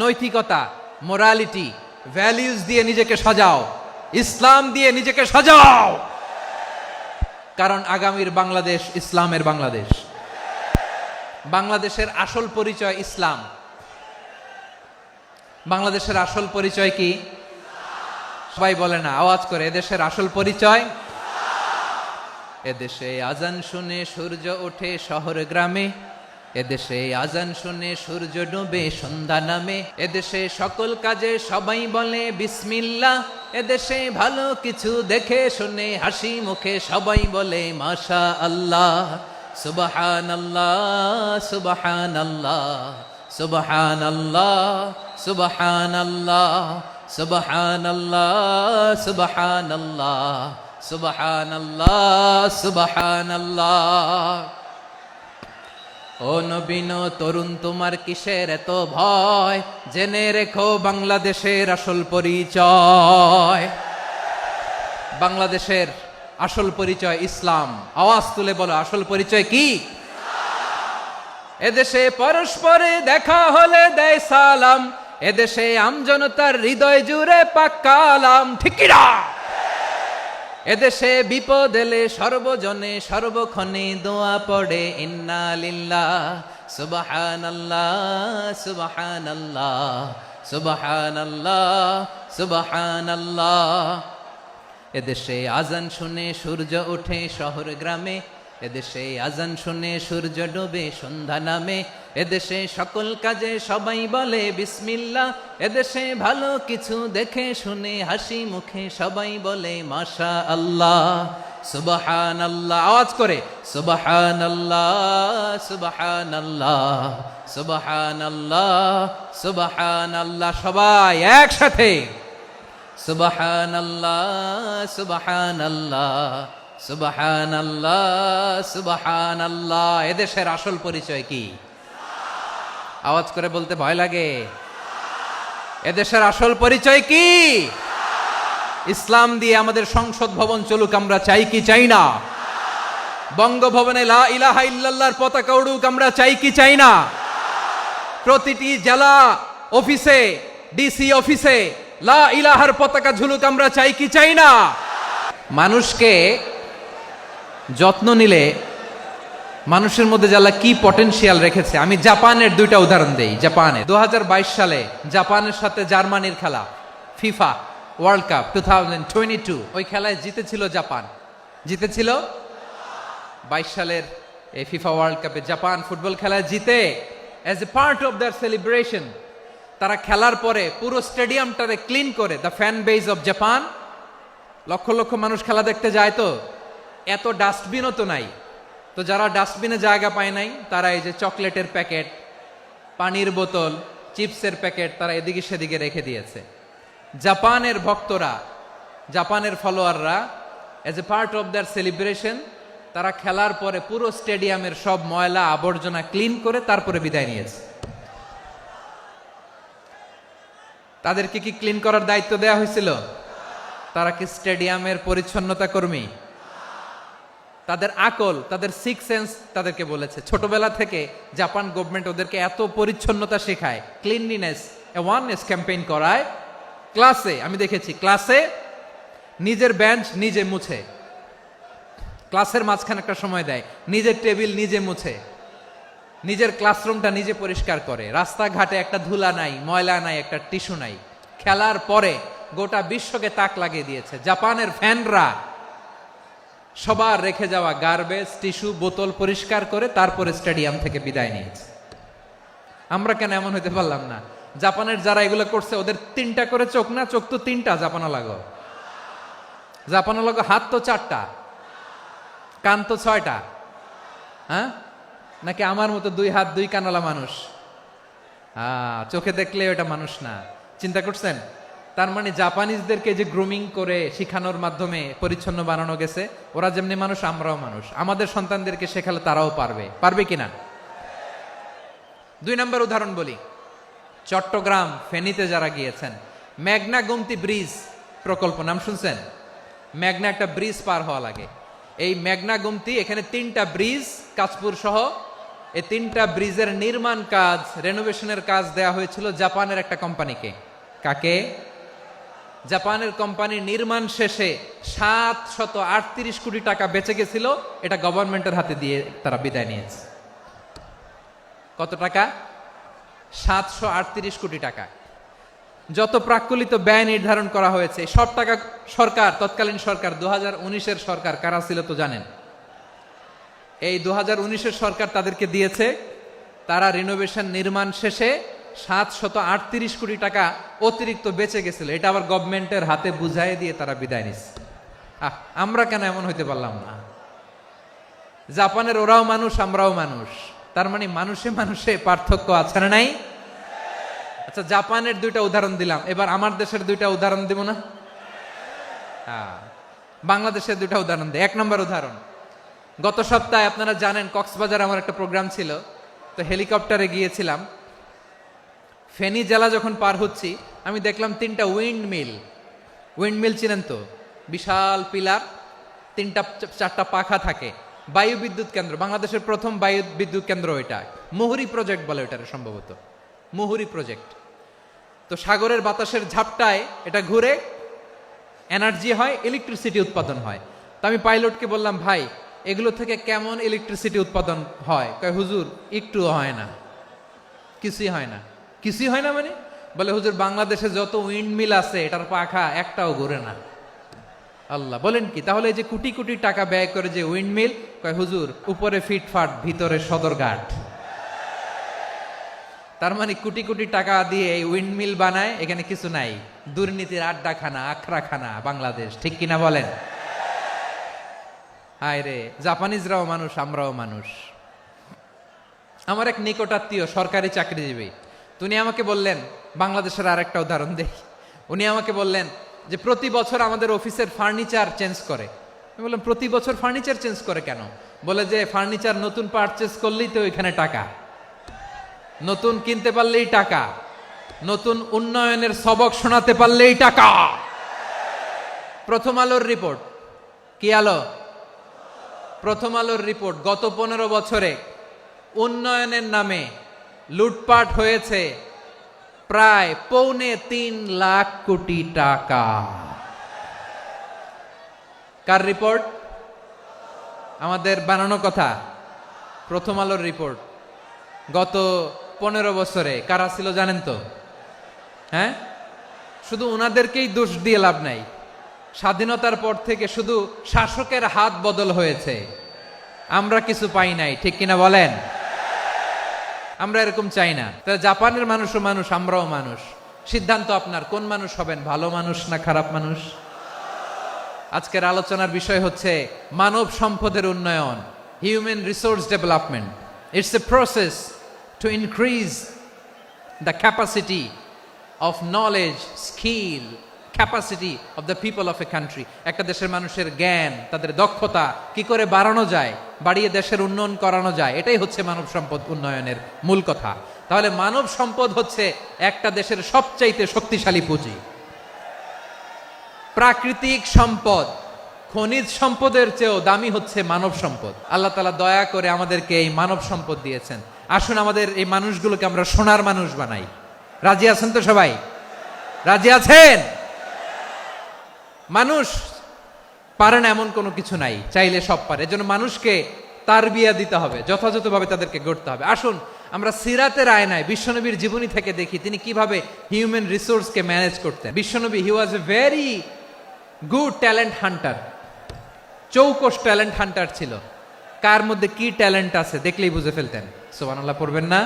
নৈতিকতা, মোরালিটি, ভ্যালিউজ দিয়ে নিজেকে সাজাও, ইসলাম দিয়ে নিজেকে সাজাও, কারণ আগামীর বাংলাদেশ ইসলামের বাংলাদেশ। বাংলাদেশের আসল পরিচয় ইসলাম। বাংলাদেশের আসল পরিচয় কি? সবাই বলে না, আওয়াজ করে, এদেশের আসল পরিচয়। এদেশে আজান শুনে সূর্য ওঠে শহর গ্রামে, এদেশে আজান শুনে সূর্য ডুবে সন্ধ্যা নামে, এদেশে সকল কাজে সবাই বলে বিসমিল্লাহ, এদেশে ভালো কিছু দেখে শুনে হাসি মুখে সবাই বলে মাশা আল্লাহ। সুবহানাল্লাহ সুবহানাল্লাহ সুবহানাল্লাহ সুবহানাল্লাহ সুবহানাল্লাহ সুবহানাল্লাহ সুবহানাল্লাহ সুবহানাল্লাহ। ও নবীন তরুণ, তোমার কিসের এত ভয়? জেনে রেখো বাংলাদেশের আসল পরিচয়। বাংলাদেশের আসল পরিচয় ইসলাম। আওয়াজ তুলে বলো, আসল পরিচয় কি? এদেশে পরস্পরে দেখা হলে দেয় সালাম, এদেশে আমজনতার হৃদয় জুড়ে পাক্কা আলাম। ঠিক কি না? এদেশে বিপদ এলে সর্বজনে সর্বক্ষণে দোয়া পড়ে ইন্না লিল্লাহ সুবহানাল্লাহ সুবহানাল্লাহ সুবহানাল্লাহ সুবহানাল্লাহ। এদেশে আজান শুনে সূর্য ওঠে শহর গ্রামে, এদেশে আজান শুনে সূর্য ডুবে সন্ধ্যা নামে, এদেশে সকল কাজে সবাই বলে বিসমিল্লাহ, এদেশে ভালো কিছু দেখে শুনে হাসি মুখে সবাই বলে মাশা আল্লাহ। সুবহানাল্লাহ, আওয়াজ করে সুবহানাল্লাহ সুবহানাল্লাহ সুবহানাল্লাহ সুবহানাল্লাহ। সবাই একসাথে সুবহানাল্লাহ সুবহানাল্লাহ সুবহানাল্লাহ সুবহানাল্লাহ। এদেশের আসল পরিচয় কি? আওয়াজ করে বলতে ভয় লাগে। এদেশের আসল পরিচয় কি? ইসলাম দিয়ে আমাদের সংসদ ভবন চলুক, আমরা চাই কি চাই না? বঙ্গভবনে লা ইলাহা ইল্লাল্লাহর পতাকা উড়ুক, আমরা চাই কি চাই না? প্রতিটি জেলা অফিসে, ডিসি অফিসে লা ইলাহার পতাকা ঝুলুক, আমরা চাই কি চাই না? মানুষকে যত্ন নিলে মানুষের মধ্যে যারা কি পটেনশিয়াল রেখেছে। আমি জাপানের দুইটা উদাহরণ দেই। জাপানে 2022 সালে জাপানের সাথে জার্মানির খেলা, ফিফা ওয়ার্ল্ড কাপ 2022, ওই খেলায় জিতেছিল জাপান। জিতেছিল 22 সালের এই ফিফা ওয়ার্ল্ড কাপে জাপান ফুটবল খেলায় জিতে। As a part of their celebration তারা খেলার পরে পুরো স্টেডিয়ামটারে ক্লিন করে, the fan base of Japan, lakh lakh মানুষ খেলা দেখতে যায়, তো এত ডাস্টবিনও তো নাই। তো যারা ডাস্টবিনে জায়গা পায় নাই তারা এই যে চকলেটের প্যাকেট, পানির বোতল, চিপসের প্যাকেট তারা এদিকে সেদিকে রেখে দিয়েছে। জাপানের ভক্তরা, জাপানের ফলোয়াররা as a part of their celebration তারা খেলার পরে পুরো স্টেডিয়ামের সব ময়লা আবর্জনা ক্লিন করে তারপরে বিদায় নিয়েছে। তাদেরকে কি ক্লিন করার দায়িত্ব দেওয়া হয়েছিল? তারা কি স্টেডিয়ামের পরিচ্ছন্নতা কর্মী? তাদের আকল, তাদের সিক্স সেন্স তাদেরকে বলেছে। ছোটবেলা থেকে জাপান গভর্নমেন্ট ওদেরকে এত পরিচ্ছন্নতা শেখায়, ক্লিনলিনেস অ্যাওয়ারনেস ক্যাম্পেইন করায়। ক্লাসে আমি দেখেছি, ক্লাসে নিজের বেঞ্চ নিজে মুছে, ক্লাসের মাঝখানে একটা সময় দেয়, নিজের টেবিল নিজে মুছে, নিজের ক্লাসরুমটা নিজে পরিষ্কার করে। রাস্তাঘাটে একটা ধুলা নাই, ময়লা নাই, একটা টিস্যু নাই। খেলার পরে গোটা বিশ্বকে তাক লাগিয়ে দিয়েছে। জাপানের ফ্যানরা সবার রেখে যাওয়া গার্বেজ, টিস্যু, বোতল পরিষ্কার করে তারপরে স্টেডিয়াম থেকে বিদায় নিয়েছে। আমরা কেন এমন হইতে পারলাম না? জাপানের যারা এগুলো করছে ওদের 3টা করে চোখ না? চোখ তো 3টা, জাপানা লাগো। জাপানা লাগো হাত তো 4টা, কান তো 6টা। হ্যাঁ, নাকি আমার মতো 2 হাত 2 কানওয়ালা মানুষ? চোখে দেখলে ওটা মানুষ না। চিন্তা করছেন? তার মানে জাপানিজদেরকে যে গ্রুমিং করে শিখানোর মাধ্যমে পরিচ্ছন্ন বানানো গেছে, ওরা যেমনি মানুষ আমরাও মানুষ, আমাদের সন্তানদেরকে শেখালে তারাও পারবে। পারবে কিনা? 2 নম্বর উদাহরণ বলি। চট্টগ্রাম ফেনীতে যারা গিয়েছেন, মেঘনা গোমতী ব্রিজ প্রকল্প নাম শুনছেন? মেঘনা একটা ব্রিজ পার হওয়া লাগে। এই মেঘনা গোমতী, এখানে 3টা ব্রিজ কাঁচপুর সহ, এই 3টা ব্রিজের নির্মাণ কাজ, রেনোভেশনের কাজ দেয়া হয়েছিল জাপানের একটা কোম্পানিকে। কাকে? জাপানের কোম্পানির নির্মাণ শেষে 738 কোটি টাকা বেঁচে গেছিল, এটা গভর্নমেন্টের হাতে দিয়ে তারা বিদায় নিয়েছে। কত টাকা? 738 কোটি টাকা। যত প্রাক্কলিত ব্যয় নির্ধারণ করা হয়েছে সব টাকা সরকার, তৎকালীন সরকার 2019-এর সরকার, কারা ছিল তো জানেন? এই 2019-এর সরকার তাদেরকে দিয়েছে। তারা রিনোভেশন নির্মাণ শেষে 738 কোটি টাকা অতিরিক্ত বেঁচে গেছিল, এটা আবার গভর্নমেন্টের হাতে বুঝাই দিয়ে তারা বিদায় নিচ্ছে। আমরা কেন এমন হইতে পারলাম না? জাপানের ওরাও মানুষ, আমরাও মানুষ, তার মানে মানুষে মানুষে পার্থক্য আছে না নাই? আচ্ছা, জাপানের 2টা উদাহরণ দিলাম, এবার আমার দেশের 2টা উদাহরণ দিব না? বাংলাদেশের 2টা উদাহরণ দিই। 1 নম্বর উদাহরণ, গত সপ্তাহে আপনারা জানেন কক্সবাজার আমার একটা প্রোগ্রাম ছিল, তো হেলিকপ্টারে গিয়েছিলাম। ফেনী জেলা যখন পার হচ্ছি, আমি দেখলাম 3টা উইন্ডমিল চিনেন তো? বিশাল পিলার, 3টা-4টা পাখা থাকে। বায়ু বিদ্যুৎ কেন্দ্র, বাংলাদেশের প্রথম বায়ু বিদ্যুৎ কেন্দ্র এটা। মুহুরী প্রজেক্ট বলে এটার, সম্ভবত মুহুরী প্রজেক্ট। তো সাগরের বাতাসের ঝাপটায় এটা ঘুরে এনার্জি হয়, ইলেকট্রিসিটি উৎপাদন হয়। তো আমি পাইলটকে বললাম, ভাই এগুলো থেকে কেমন ইলেকট্রিসিটি উৎপাদন হয়? কয়, হুজুর একটু হয় না, কিছুই হয় না। কিছুই হয় না মানে? বলে, হুজুর বাংলাদেশে যত উইন্ডমিল আছে এটার পাখা একটাও ঘুরে না। আল্লাহ, বলেন কি? তাহলে এই যে কোটি কোটি টাকা ব্যয় করে যে উইন্ডমিল, কয় হুজুর উপরে ফিটফাট, ভিতরে সদরঘাট। তার মানে কোটি কোটি টাকা দিয়ে এই উইন্ডমিল বানায়, এখানে কিছু নাই। দুর্নীতির আড্ডাখানা, আখড়াখানা বাংলাদেশ, ঠিক কিনা বলেন? হায় রে, জাপানিজরাও মানুষ, আমরাও মানুষ। আমার এক নিকটাত্মীয় সরকারি চাকরিজীবী, উনি আমাকে বললেন, বাংলাদেশের আরেকটা উদাহরণ দেই। উনি আমাকে বললেন যে প্রতি বছর আমাদের অফিসের ফার্নিচার চেঞ্জ করে। আমি বললাম, প্রতি বছর ফার্নিচার চেঞ্জ করে কেন? বলে যে ফার্নিচার নতুন পারচেজ করলেই তো ওইখানে টাকা, নতুন কিনতে পারলেই টাকা, নতুন উন্নয়নের সবক শোনাতে পারলেই টাকা। প্রথম আলোর রিপোর্ট, কি আলো? প্রথম আলোর রিপোর্ট, গত 15 বছরে উন্নয়নের নামে লুটপাট হয়েছে প্রায় 3.25 লাখ কোটি টাকা। কার রিপোর্ট? আমাদের বানানো কথা। প্রথম আলোর রিপোর্ট। গত 15 বছরে কারা ছিল জানেন তো? হ্যাঁ, শুধু ওনাদেরকেই দোষ দিয়ে লাভ নাই। স্বাধীনতার পর থেকে শুধু শাসকের হাত বদল হয়েছে, আমরা কিছু পাই নাই, ঠিক কিনা বলেন? আমরা এরকম চাই না। তাহলে জাপানের মানুষও মানুষ, আমরাও মানুষ। সিদ্ধান্ত আপনার, কোন মানুষ হবেন, ভালো মানুষ না খারাপ মানুষ? আজকের আলোচনার বিষয় হচ্ছে মানব সম্পদের উন্নয়ন, human resource development. It's a process to increase the capacity of knowledge, skill, capacity of the people of a country. একটা দেশের মানুষের জ্ঞান, তাদের দক্ষতা কি করে বাড়ানো যায়, বাড়িয়ে দেশের উন্নয়ন করানো যায়, এটাই হচ্ছে মানব সম্পদ উন্নয়নের মূল কথা। তাহলে মানব সম্পদ হচ্ছে একটা দেশের সবচাইতে শক্তিশালী পুঁজি। প্রাকৃতিক সম্পদ, খনিজ সম্পদের চেয়েও দামি হচ্ছে মানব সম্পদ। আল্লাহ তাআলা দয়া করে আমাদেরকে এই মানব সম্পদ দিয়েছেন। আসুন আমাদের এই মানুষগুলোকে আমরা সোনার মানুষ বানাই। রাজি আছেন তো সবাই? রাজি আছেন? মানুষ পারে না এমন কোনো কিছু নাই, চাইলে সব পারে। এজন্য মানুষকে তারবিয়া দিতে হবে, যথাযথভাবে তাদেরকে গড়তে হবে। আসুন আমরা সিরাতের আয়নায় বিশ্বনবীর জীবনী থেকে দেখি তিনি কিভাবে হিউম্যান রিসোর্সকে ম্যানেজ করতেন। বিশ্বনবী, he was a very good talent hunter, চৌকস ট্যালেন্ট হান্টার ছিল। কার মধ্যে কি ট্যালেন্ট আছে দেখলেই বুঝে ফেলতেন। সুবহানাল্লাহ পড়বেন না?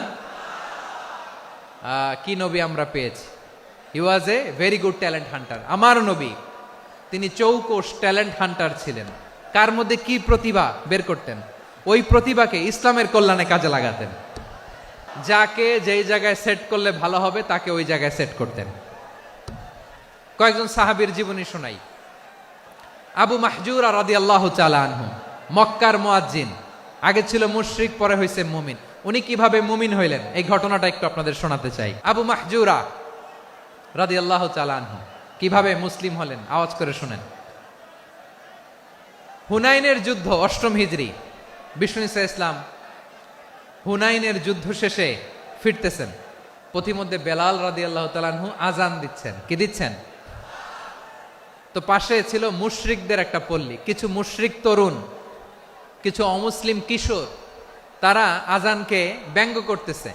কি নবী আমরা পেয়েছি! He was a very good talent hunter. আমার নবী, তিনি চৌকস ট্যালেন্ট হান্টার ছিলেন। কার মধ্যে কি প্রতিভা বের করতেন, ওই প্রতিভাকে ইসলামের কল্যাণে কাজে লাগাতেন। যাকে যেই জায়গায় সেট করলে ভালো হবে তাকে ওই জায়গায় সেট করতেন। কয়েকজন সাহাবীর জীবনী শোনাই। আবু মাহজুরা রাদিয়াল্লাহু তাআলা আনহু, মক্কার মুয়াজ্জিন, আগে ছিল মুশরিক, পরে হইছে মুমিন। উনি কিভাবে মুমিন হইলেন এই ঘটনাটা একটু আপনাদের শোনাতে চাই। আবু মাহজুরা রাদিয়াল্লাহু তাআলা আনহু কিভাবে মুসলিম হলেন, আওয়াজ করে শুনেন। হুনাইনের যুদ্ধ, 8ম হিজরি, বিষ্ণু ঈসা ইসলাম হুনাইনের যুদ্ধ শেষে ফিরতেছেন। পথিমধ্যে বেলাল রাদিয়াল্লাহু তাআলা আনহু আজান দিচ্ছেন। কি দিচ্ছেন? তো পাশে ছিল মুশরিকদের একটা পল্লী, কিছু মুশরিক তরুণ, কিছু অমুসলিম কিশোর, তারা আজানকে ব্যঙ্গ করতেছে।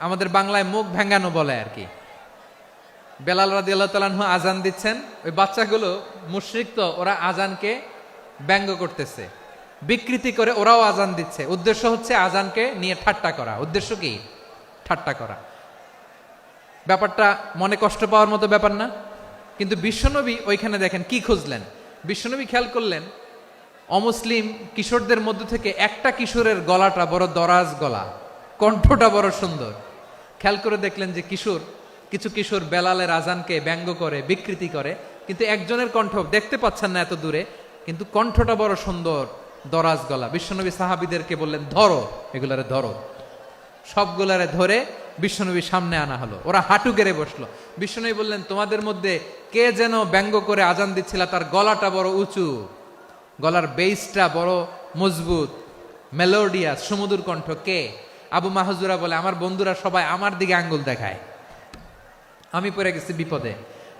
আমাদের বাংলায় মুখ ভেঙ্গানো বলে আর কি। বেলাল রাদিয়াল্লাহু তাআলা আনহু আজান দিচ্ছেন, ওই বাচ্চাগুলো মুশরিক, তো ওরা আজানকে ব্যঙ্গ করতেছে, বিকৃতি করে ওরাও আজান দিচ্ছে। উদ্দেশ্য হচ্ছে আজানকে নিয়ে ঠাট্টা করা। উদ্দেশ্য কি? ঠাট্টা করা। ব্যাপারটা মনে কষ্ট পাওয়ার মতো ব্যাপার না? কিন্তু বিশ্বনবী ওইখানে দেখেন কি খুঁজলেন। বিশ্বনবী খেয়াল করলেন অমুসলিম কিশোরদের মধ্য থেকে একটা কিশোরের গলাটা বড় দরাজ গলা, কণ্ঠটা বড় সুন্দর। খেয়াল করে দেখলেন যে কিছু কিশোর বেলালের আজানকে ব্যঙ্গ করে, বিকৃতি করে, কিন্তু একজনের কণ্ঠ দেখতে পাচ্ছেন না এত দূরে, কিন্তু কণ্ঠটা বড় সুন্দর, দরাজ গলা। বিশ্বনবী সাহাবীদেরকে বললেন, ধরো এগুলারে, ধরো। সবগুলারে ধরে বিশ্বনবীর সামনে আনা হলো। ওরা হাঁটু গেড়ে বসলো। বিশ্বনবী বললেন, তোমাদের মধ্যে কে যেন ব্যঙ্গ করে আজান দিচ্ছিল, তার গলাটা বড় উঁচু, গলার বেসটা বড় মজবুত, মেলোডিয়াস, সুমধুর কণ্ঠ, কে? আবু মাহজুরা বলে, আমার বন্ধুরা সবাই আমার দিকে আঙ্গুল দেখায়, আমি পড়ে গেছি বিপদে।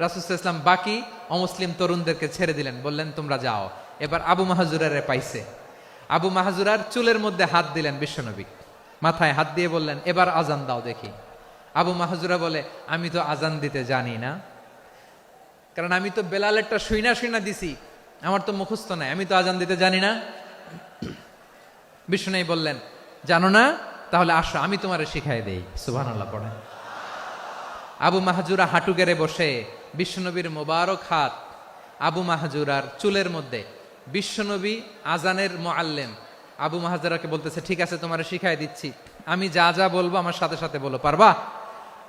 রাসূল সাল্লাল্লাহু আলাইহি ওয়াসাল্লাম বাকি অমুসলিম তরুণদেরকে ছেড়ে দিলেন, বললেন তোমরা যাও। এবার আবু মাহজুরারে পাইছে। আবু মাহজুরার চুলের মধ্যে হাত দিলেন বিশ্বনবী, মাথায় হাত দিয়ে বললেন, এবার আজান দাও দেখি। আবু মাহজুরা বলে, আমি তো আজান দিতে জানি না, কারণ আমি তো বেলালেরটা শুইনা দিছি, আমার তো মুখস্থ নাই, আমি তো আজান দিতে জানি না। বিশ্বনবী বললেন, জানো না? তাহলে আসো, আমি তোমারে শিখাই দেই। সুবহানাল্লাহ পড়ে। আবু মাহজুরা হাঁটু গেড়ে বসে, বিশ্বনবীর মোবারক হাত আবু মাহজুরার চুলের মধ্যে। বিশ্বনবী আজানের মুআল্লিম আবু মাহজুরাকে বলতেছে, ঠিক আছে তোমারে শিখাই দিচ্ছি, আমি যা যা বলবো আমার সাথে সাথে বলো, পারবা?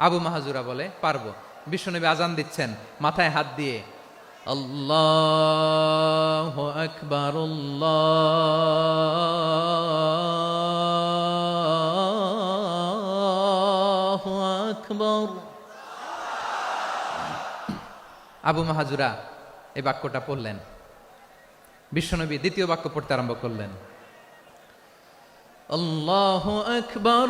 আবু মাহজুরা বলে, পারবো। বিশ্বনবী আজান দিচ্ছেন, মাথায় হাত দিয়ে আল্লাহু আকবার, আল্লাহু আকবার। আবু মাহজুরা এই বাক্যটা পড়লেন। বিশ্বনবী দ্বিতীয় বাক্য পড়তে আরম্ভ করলেন, আল্লাহু আকবার,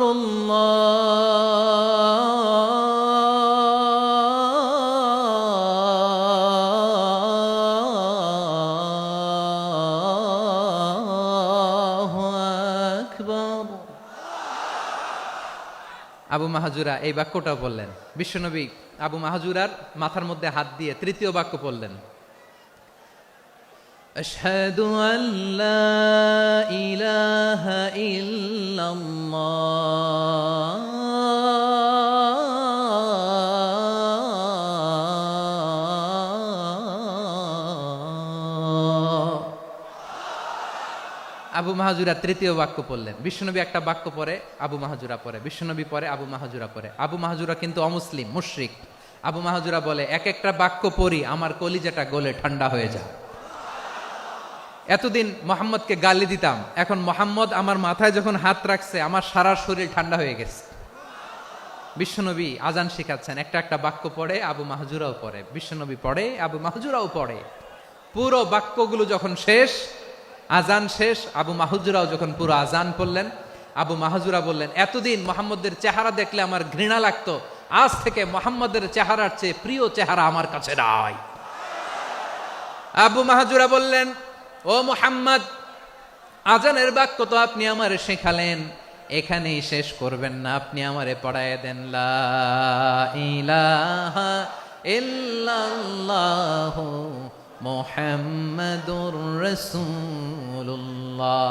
আল্লাহু আকবার। আবু মাহজুরা এই বাক্যটাও বললেন। বিশ্বনবী আবু মাহজুরার মাথার মধ্যে হাত দিয়ে তৃতীয় বাক্য পড়লেন, আশহাদু আল্লা ইলাহা ইল্লাল্লাহ, আবু মাহজুরা তৃতীয় বাক্য পড়লেন। বিশ্বনবী একটা বাক্য পরে আবু মাহজুরা পরে, বিশ্বনবী পরে আবু মাহজুরা পরে। আবু মাহজুরা কিন্তু অমুসলিম, মুশরিক। আবু মাহজুরা বলে, এক একটা বাক্য পড়ি আমার কলিজাটা গলে ঠান্ডা হয়ে যায়। এতদিন মোহাম্মদকে গালি দিতাম, এখন মোহাম্মদ আমার মাথায় যখন হাত রাখছে আমার সারা শরীর ঠান্ডা হয়ে গেছে। বিশ্বনবী আজান শিখাচ্ছেন, একটা একটা বাক্য পড়ে আবু মাহজুরাও পড়ে, বিশ্বনবী পড়ে আবু মাহজুরাও পড়ে। পুরো বাক্যগুলো যখন শেষ, আজান শেষ, আবু মাহজুরাও যখন পুরো আজান পড়লেন, আবু মাহজুরা বললেন, এতদিন মোহাম্মদের চেহারা দেখলে আমার ঘৃণা লাগতো, আজ থেকে মোহাম্মদের চেহারার চেয়ে প্রিয় চেহারা আমার কাছে নাই। আবু মাহজুরা বললেন, ও মুহাম্মদ, আজানের বাক্য তো আপনি আমারে শেখালেন, এখানেই শেষ করবেন না, আপনি আমারে পড়ায় দেন, লা ইলাহা ইল্লাল্লাহু মুহাম্মাদুর রাসূলুল্লাহ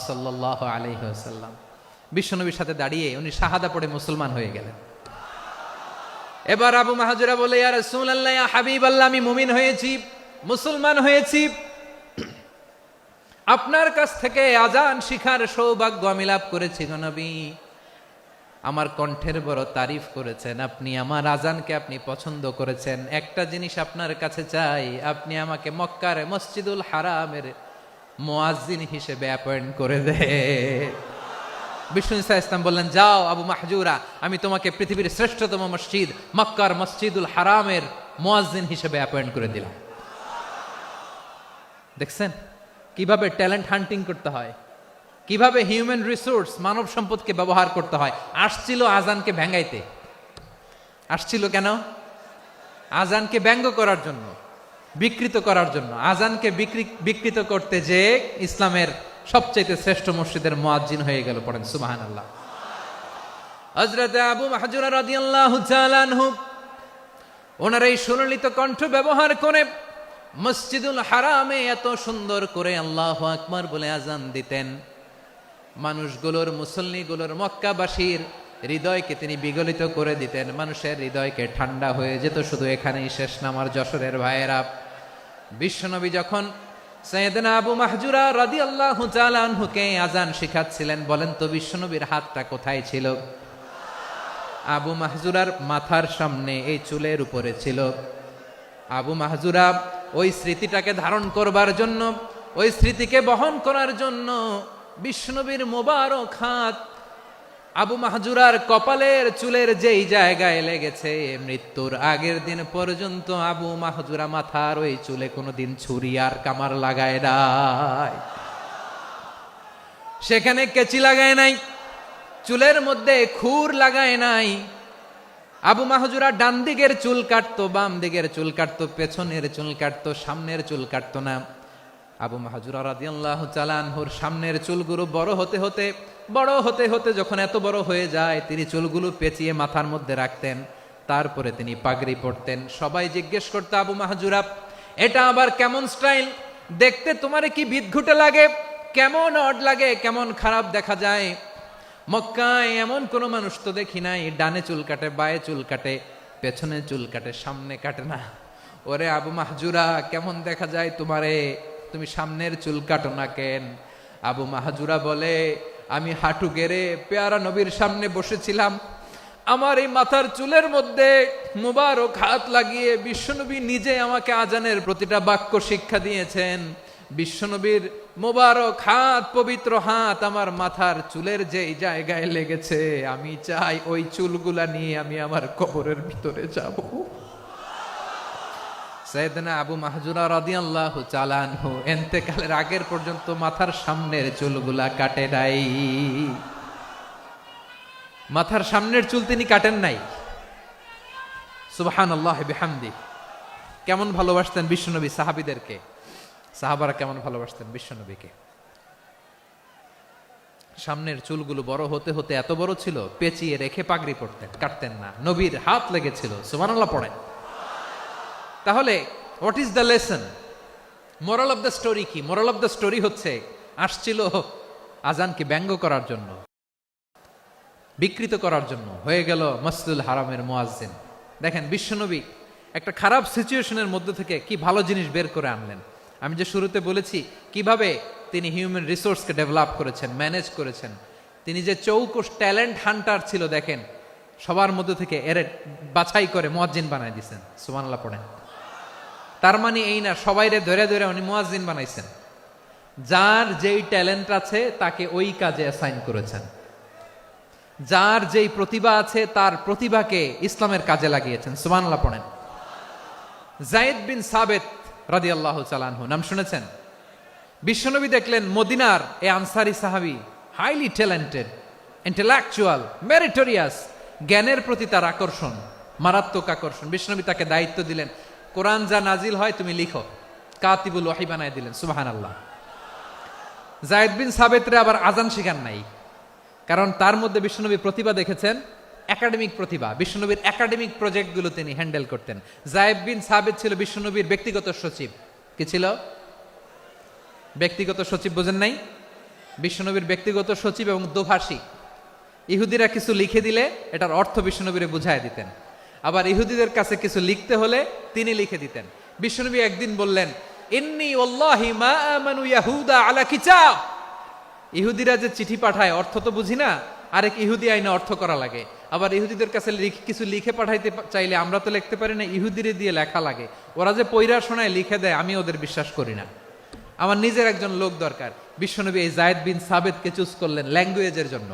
সাল্লাল্লাহু আলাইহি ওয়াসাল্লাম। বিশ্বনবীর সাথে দাঁড়িয়ে উনি শাহাদা পড়ে মুসলমান হয়ে গেলেন। এবার আবু মাহজুরা বলে, ইয়া রাসূলুল্লাহ, ইয়া হাবিবাল্লাহ, আমি মুমিন হয়েছি, মুসলমান হয়েছি, আপনার কাছ থেকে আজান শিখার সৌভাগ্য আমি লাভ করেছি গো নবী। আমার কণ্ঠের বড় তারিফ করেছেন, আপনি আমার আজানকে আপনি পছন্দ করেছেন। একটা জিনিস আপনার কাছে চাই, আপনি আমাকে মক্কার মসজিদুল হারামের মুয়াজ্জিন হিসেবে অ্যাপয়েন্ট করে দেন। বিষ্ণু ঈসা ইসলাম বললেন, যাও আবু মাহজুরা, আমি তোমাকে পৃথিবীর শ্রেষ্ঠতম মসজিদ মক্কার মসজিদুল হারামের মুয়াজ্জিন হিসেবে অ্যাপয়েন্ট করে দিলাম। দেখছেন কিভাবে ট্যালেন্ট হান্টিং করতে হয়, কিভাবে হিউম্যান রিসোর্স মানব সম্পদকে ব্যবহার করতে হয়। আসছিল আজানকে ভেঙ্গাইতে, আসছিল কেন? আজানকে ব্যঙ্গ করার জন্য, বিকৃত করার জন্য। আজানকে বিকৃত করতে যে ইসলামের সবচেয়ে শ্রেষ্ঠ মসজিদের মুয়াজ্জিন হয়ে গেল। পড়েন সুবহানাল্লাহ। হযরত আবু মাহজুরা রাদিয়াল্লাহু তাআলা আনহু ওনার এই সুললিত কণ্ঠ ব্যবহার করে মসজিদুল হারামে এত সুন্দর করে আল্লাহু আকবার বলে আজান দিতেন, মানুষগুলোর, মুসল্লিগুলোর, মক্কাবাসীর হৃদয়কে তিনি বিগলিত করে দিতেন। মানুষের হৃদয়কে ঠান্ডা হয়ে যেত। শুধু এখানেই শেষ না আমার যশোরের ভাইয়েরা। বিশ্বনবী যখন সাইয়েদনা আবু মাহজুরা রাদিয়াল্লাহু তাআলা আনহুকে আজান শিখাচ্ছিলেন, বলেন তো বিশ্বনবীর হাতটা কোথায় ছিল? আবু মাহজুরার মাথার সামনে, এই চুলের উপরে ছিল। আবু মাহজুরা ওই স্মৃতিটাকে ধারণ করবার জন্য, ওই স্মৃতিকে বহন করার জন্য বিশ্বনবীর মোবারক হাত আবু মাহজুরার কপালের চুলের যেই জায়গায় লেগেছে, মৃত্যুর আগের দিন পর্যন্ত আবু মাহজুরা মাথার ওই চুলে কোনোদিন ছুরি আর কামার লাগায় নাই, সেখানে কেচি লাগায় নাই, চুলের মধ্যে খুর লাগায় নাই। আবু মাহজুরা ডান দিকের চুল কাটতো, বাম দিকের চুল কাটতো, পেছনের চুল কাটতো, সামনের চুল কাটতো না। আবু মাহজুরা রাদিয়াল্লাহু তাআলা আনহুর সামনের চুলগুলো বড় হতে হতে যখন এত বড় হয়ে যায়, তিনি চুলগুলো পেঁচিয়ে মাথার মধ্যে রাখতেন। তারপরে তিনি পাগড়ি পরতেন। সবাই জিজ্ঞেস করতো, আবু মাহজুরা এটা আবার কেমন স্টাইল? দেখতে তোমারে কি বিদঘুটে লাগে, কেমন অড লাগে, কেমন খারাপ দেখা যায়। মক্কায় এমন কোন মানুষ তো দেখি নাই, ডানে চুল কাটে, বায়ে চুল কাটে, পেছনে চুল কাটে, সামনে কাটে না। ওরে আবু মাহজুরা, কেমন দেখা যায় তোমারে, তুমি সামনের চুল কাটো না কেন? আবু মাহজুরা বলে, আমি হাঁটু গেড়ে পেয়ারা নবীর সামনে বসেছিলাম, আমার এই মাথার চুলের মধ্যে মুবারক হাত লাগিয়ে বিশ্বনবী নিজে আমাকে আজানের প্রতিটা বাক্য শিক্ষা দিয়েছেন। বিশ্বনবীর মোবারক হাত, পবিত্র হাত আমার মাথার চুলের যেই জায়গায় লেগেছে, আমি চাই ওই চুলগুলা নিয়ে আমি আমার কবরের ভিতরে যাব। সাইয়েদনা আবু মাহজুরা রাদিয়াল্লাহু তাআলা আনহু ইন্তেকালের আগের পর্যন্ত মাথার সামনের চুলগুলা কাটে নাই। মাথার সামনের চুল তিনি কাটেন নাই। সুবহানাল্লাহি বিহামদি। কেমন ভালোবাসতেন বিশ্বনবী সাহাবীদেরকে, সাহাবারা কেমন ভালোবাসতেন বিশ্বনবীকে। সামনের চুলগুলো বড় হতে হতে এত বড় ছিল, পেঁচিয়ে রেখে পাগড়ি পরতেন, কাটতেন না। নবীর হাত লেগেছিল। সুবহানাল্লাহ পড়েন। তাহলে what is the lesson, moral of the story কি? মোরাল অফ দ্য স্টোরি হচ্ছে, আসছিল আজানকে ব্যঙ্গ করার জন্য, বিকৃত করার জন্য, হয়ে গেল মসজিদুল হারামের মুয়াজ্জিন। দেখেন বিশ্বনবী একটা খারাপ সিচুয়েশনের মধ্যে থেকে কি ভালো জিনিস বের করে আনলেন। আমি যে শুরুতে বলেছি কিভাবে তিনি হিউম্যান রিসোর্সকে ডেভেলপ করেছেন, ম্যানেজ করেছেন। তিনি যে চৌকস ট্যালেন্ট হান্টার ছিল, দেখেন সবার মধ্যে থেকে এর বাছাই করে মুয়াজ্জিন বানাই দিয়েছেন। সুবহানাল্লাহ পড়েন। তার মানে এই না সবাইরে ধরে ধরে উনি মুয়াজ্জিন বানাইছেন। যার যেই ট্যালেন্ট আছে তাকে ওই কাজে অ্যাসাইন করেছেন। যার যেই প্রতিভা আছে তার প্রতিভাকে ইসলামের কাজে লাগিয়েছেন। সুবহানাল্লাহ পড়েন। যায়েদ বিন সাবিত রাদিয়াল্লাহু তাআলা আনহু নাম শুনেছেন? বিশ্বনবী দেখলেন মদিনার এই আনসারী সাহাবী হাইলি ট্যালেন্টেড, ইন্টেলেকচুয়াল, মেরিটোরিয়াস, জ্ঞানের প্রতি তার আকর্ষণ, মারাত্মক আকর্ষণ। বিশ্বনবী তাকে দায়িত্ব দিলেন, কোরআন যা নাজিল হয় তুমি লিখো, কাতিবুল ওহী বানায় দিলেন। সুবহানাল্লাহ। যায়েদ বিন সাবিতরে আবার আজান শেখান নাই, কারণ তার মধ্যে বিশ্বনবী প্রতিভা দেখেছেন, একাডেমিক প্রতিভা। বিশ্বনবীর একাডেমিক প্রজেক্টগুলো তিনি হ্যান্ডেল করতেন। যায়েদ বিন সাবিত ছিল বিশ্বনবীর ব্যক্তিগত সচিব। কি ছিল? ব্যক্তিগত সচিব। বোঝেন নাই? বিশ্বনবীর ব্যক্তিগত সচিব এবং দোভাষী। ইহুদিরা কিছু লিখে দিলে এটার অর্থ বিশ্বনবীরে বুঝায় দিতেন। আবার ইহুদিদের কাছে কিছু লিখতে হলে তিনি লিখে দিতেন। বিশ্বনবী একদিন বললেন, ইন্নী ওয়াল্লাহি মা আমানু ইয়াহুদা আলা কিতাব। ইহুদিরা যে চিঠি পাঠায় অর্থ তো বুঝি না, আরেক ইহুদি আইনে অর্থ করা লাগে। আবার ইহুদিদের কাছে কিছু লিখে পাঠাইতে চাইলে আমরা তো লিখতে পারি না, ইহুদিরে দিয়ে লেখা লাগে। ওরা যে পয়রা শোনায় লিখে দেয়, আমি ওদের বিশ্বাস করি না। আমার নিজের একজন লোক দরকার। বিশ্বনবী এই যায়েদ বিন সাবেতকে চুজ করলেন ল্যাঙ্গুয়েজের জন্য।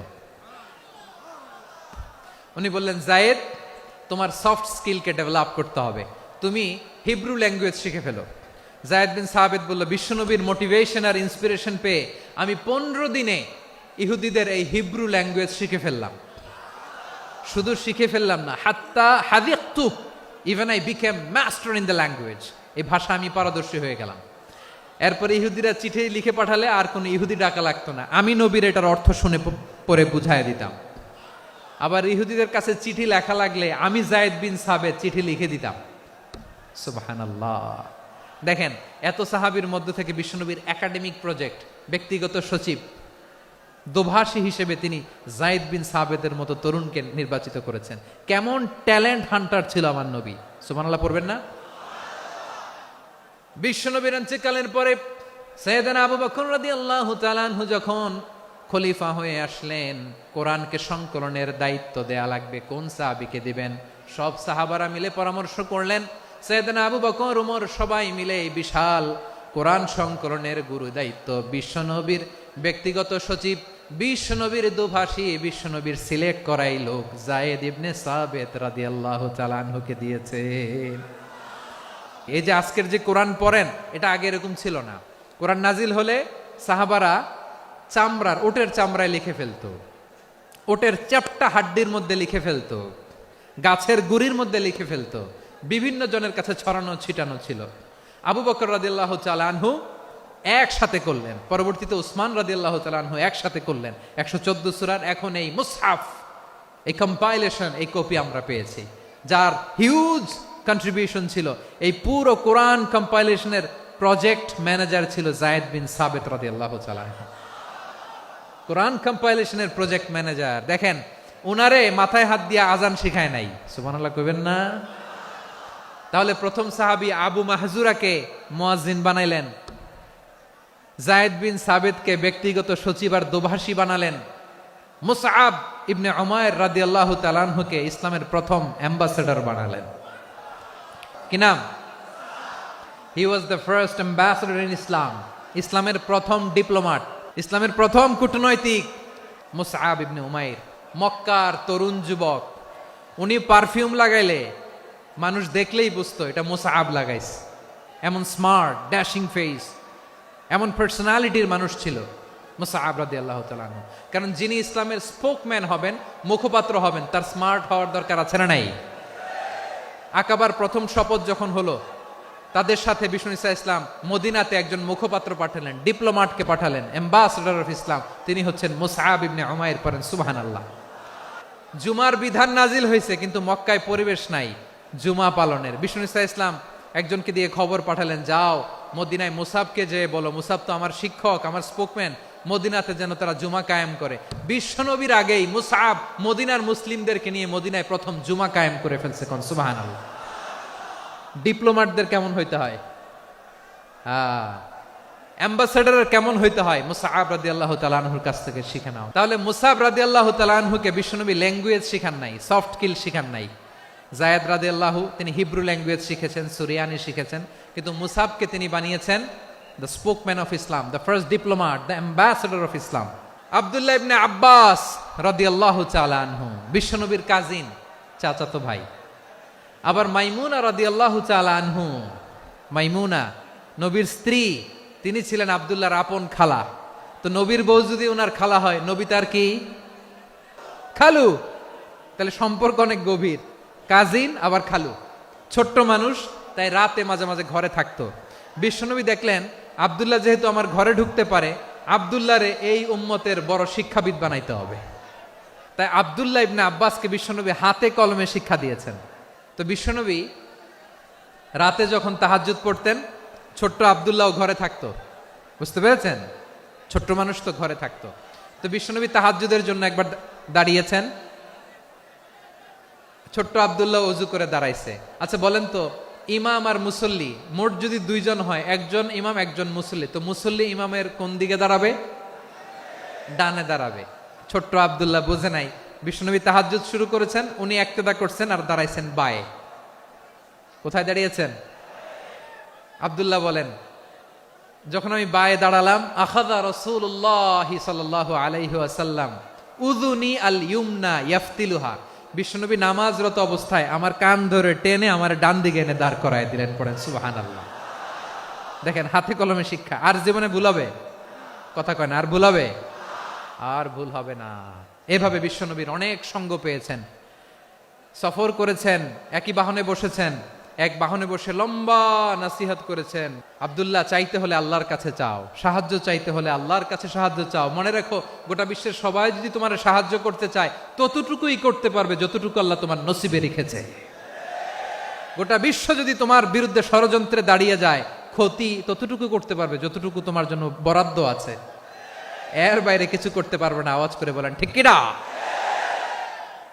উনি বললেন, যায়েদ, তোমার সফট স্কিলকে ডেভেলপ করতে হবে, তুমি হিব্রু ল্যাঙ্গুয়েজ শিখে ফেলো। যায়েদ বিন সাবেত বলল, বিশ্বনবীর মোটিভেশন আর ইন্সপিরেশন পেয়ে আমি 15 দিনে ইহুদিদের এই হিব্রু ল্যাঙ্গুয়েজ শিখে ফেললাম। শুধু শিখে ফেললাম না, হাত্তা হাদিকতু, even I became master in the language. এই ভাষা আমি পারদর্শী হয়ে গেলাম। এরপরে ইহুদিরা চিঠি লিখে পাঠালে আর কোনো ইহুদি ডাকা লাগতো না, আমি নবীর এটার অর্থ শুনে পরে বুঝাই দিতাম। আবার ইহুদিদের কাছে চিঠি লেখা লাগলে আমি যায়েদ বিন সাবেত চিঠি লিখে দিতাম। সুবহানাল্লাহ। দেখেন, এত সাহাবীর মধ্য থেকে বিশ্বনবীর একাডেমিক প্রজেক্ট, ব্যক্তিগত সচিব, দোভাষী হিসেবে তিনি যায়েদ বিন সাবেতের মতো তরুণকে নির্বাচিত করেছেন। কেমন ট্যালেন্ট হান্টার ছিল আমার নবী! সুবহানাল্লাহ পড়বেন না? বিশ্বনবীর ইন্তেকালের পরে সাইয়েদনা আবু বকর রাদিয়াল্লাহু তাআলা আনহু যখন খলিফা হয়ে আসলেন, কোরআনকে সংকলনের দায়িত্ব দেয়া লাগবে, কোন সাহাবীকে দিবেন? সব সাহাবারা মিলে পরামর্শ করলেন। সাইয়েদনা আবু বকর, ওমর সবাই মিলে এই বিশাল কোরআন সংকলনের গুরু দায়িত্ব বিশ্বনবীর ব্যক্তিগত সচিব, বিশ্বনবীর দোভাষী, বিশ্বনবীর সিলেক্ট করাই লোক যায়েদ ইবনে সাবেত রাদিয়াল্লাহু তাআলা আনহুকে দিয়েছে। এই যে আজকের যে কোরআন পড়েন, এটা আগে এরকম ছিল না। কোরআন নাজিল হলে সাহাবারা চামড়ার, ওটের চামড়ায় লিখে ফেলতো, ওটের চ্যাপ্টা হাড্ডির মধ্যে লিখে ফেলতো, গাছের গুড়ির মধ্যে লিখে ফেলতো, বিভিন্ন জনের কাছে ছড়ানো ছিটানো ছিল। আবু বকর রাদিয়াল্লাহু তাআলা আনহু একসাথে করলেন, পরবর্তীতে উসমান রাদিয়াল্লাহু তাআলা আনহু একসাথে করলেন। 114 সূরার এখন এই মুসহাফ, এই কম্পাইলেশন, এই কপি আমরা পেয়েছি, যার হিউজ কন্ট্রিবিউশন ছিল। এই পুরো কোরআন কম্পাইলেশনের প্রজেক্ট ম্যানেজার ছিল যায়েদ বিন সাবেত রাদিয়াল্লাহু তাআলা। কোরআন কম্পাইলেশনের প্রজেক্ট ম্যানেজার। দেখেন, উনারে মাথায় হাত দিয়ে আজান শিখায় নাই। সুবহানাল্লাহ কইবেন না? তাহলে প্রথম সাহাবী আবু মাহজুরাকে মুয়াজ্জিন বানাইলেন, যায়েদ বিন সাবেতকে ব্যক্তিগত সচিব আর দোভাষী বানালেন, মুসআব ইবনে উমাইর রাদিয়াল্লাহু তাআলা আনহুকে ইসলামের প্রথম অ্যাম্বাসেডর বানালেন। কি নাম? He was the first ambassador in Islam. ইসলামের প্রথম ডিপ্লোম্যাট, ইসলামের প্রথম কূটনৈতিক মুসআব ইবনে উমাইর, মক্কার তরুণ যুবক। উনি পারফিউম লাগাইলে মানুষ দেখলেই বুঝতো এটা মুসআব লাগাইছে। এমন স্মার্ট, ড্যাশিং ফেস, এমন পার্সোনালিটির মানুষ ছিল মুসআব রাদিয়াল্লাহু তাআলা আনহু। কারণ যিনি ইসলামের স্পোকম্যান হবেন, মুখপাত্র হবেন, তার স্মার্ট হওয়ার দরকার আছে না নাই? আকাবার প্রথম শপথ যখন হলো, তাদের সাথে বিষ্ণু ঈসা ইসলাম মদিনাতে একজন মুখপাত্র পাঠালেন, ডিপ্লোম্যাটকে পাঠালেন, অ্যাম্বাসেডর অফ ইসলাম। তিনি হচ্ছেন মুসআব ইবনে উমাইর। পড়েন সুবহানাল্লাহ। জুমার বিধান নাজিল হয়েছে, কিন্তু মক্কায় পরিবেশ নাই জুমা পালনের। বিষ্ণু ঈসা ইসলাম একজনকে দিয়ে খবর পাঠালেন, যাও মদিনায় মুসাবকে যে বলো, মুসাব তো আমার শিক্ষক, আমার স্পোকম্যান, মদিনাতে যেন তারা জুমা কায়েম করে। বিশ্বনবীর আগেই মুসআব মদিনার মুসলিমদেরকে নিয়ে মদিনায় প্রথম জুমা কায়েম করে ফেলছে। কোন সুবহানাল্লাহ। ডিপ্লোম্যাটদের কেমন হইতে হয়, অ্যাম্বাসেডারের কেমন হইতে হয়, মুসআব রাদিয়াল্লাহু তাআলা আনহুর কাছ থেকে শিখে নাও। তাহলে মুসআব রাদিয়াল্লাহু তাআলা আনহুকে বিশ্বনবী ল্যাঙ্গুয়েজ শিখান নাই, সফট স্কিল শিখান নাই। যায়েদ রাদিয়াল্লাহু তিনি হিব্রু ল্যাঙ্গুয়েজ শিখেছেন, সুরিয়ানি শিখেছেন, কিন্তু মুসআবকে তিনি বানিয়েছেন the spokesman of Islam, the first diplomat, the ambassador of Islam. আব্দুল্লাহ ইবনে আব্বাস রাদিয়াল্লাহু তাআলা আনহু বিশ্বনবীর কাজিন, চাচাতো ভাই। আবার মাইমুনা রাদিয়াল্লাহু তাআলা আনহু, মাইমুনা নবীর স্ত্রী, তিনি ছিলেন আব্দুল্লাহর আপন খালা। তো নবীর বউ যদি ওনার খালা হয়, নবী তার কি খালু। তাহলে সম্পর্ক অনেক গভীর, কাজিন আবার খালু। ছোট্ট মানুষ, তাই রাতে মাঝে মাঝে ঘরে থাকতো। বিশ্বনবী দেখলেন আব্দুল্লাহ যেহেতু আমার ঘরে ঢুকতে পারে, আব্দুল্লাহরে এই উম্মতের বড় শিক্ষাবিদ বানাইতে হবে। তাই আব্দুল্লাহ ইবনে আব্বাসকে বিশ্বনবী হাতে কলমে শিক্ষা দিয়েছেন। তো বিশ্বনবী রাতে যখন তাহাজ্জুদ পড়তেন, ছোট্ট আব্দুল্লাহ ঘরে থাকতো। বুঝতে পেরেছেন? ছোট্ট মানুষ তো ঘরে থাকতো। তো বিশ্বনবী তাহাজ্জুদের জন্য একবার দাঁড়িয়েছেন, ছোট্ট আব্দুল্লাহ ওযু করে দাঁড়াইছে। আচ্ছা বলেন তো, ইমাম আর মুসল্লি মোট যদি দুইজন হয়, একজন ইমাম একজন মুসল্লি, তো মুসল্লি ইমামের কোন দিকে দাঁড়াবে? ডানে দাঁড়াবে। ছোট্ট আব্দুল্লাহ বুঝে নাই, বিশ্বনবী তাহাজ্জুদ শুরু করেছেন, উনি একতেদা করছেন আর দাঁড়াইছেন বায়ে। কোথায় দাঁড়িয়েছেন? আব্দুল্লাহ বলেন, যখন আমি বায়ে দাঁড়ালাম, আখাযা রাসূলুল্লাহ সাল্লাল্লাহু আলাইহি ওয়াসাল্লাম উযুনি আল ইউমনা ইয়াফতিলুহা, বিশ্বনবী নামাজরত অবস্থায় আমার কান ধরে টেনে আমার ডান দিকে এনে দাঁড় করায় দিলেন। পড়েন সুবহানাল্লাহ। দেখেন, হাতে কলমে শিক্ষা। আর জীবনে ভুল হবে? কথা কয় না, আর ভুল হবে? আর ভুল হবে না। এভাবে বিশ্বনবীর অনেক সঙ্গ পেয়েছেন, সফর করেছেন, একই বাহনে বসেছেন, এক বাহনে বসে লম্বা নাসিহত করেছেন। আব্দুল্লাহ, চাইতে হলে আল্লাহর কাছে চাও, সাহায্য চাইতে হলে আল্লাহর কাছে সাহায্য চাও। মনে রাখো, গোটা বিশ্বের সবাই যদি তোমার সাহায্য করতে চায়, ততটুকুই করতে পারবে যতটুকু আল্লাহ তোমার নসিবে রেখেছে। গোটা বিশ্ব যদি তোমার বিরুদ্ধে ষড়যন্ত্রে দাঁড়িয়ে যায়, ক্ষতি ততটুকু করতে পারবে যতটুকু তোমার জন্য বরাদ্দ আছে। এর বাইরে কিছু করতে পারবে না। আওয়াজ করে বলেন ঠিক কিনা?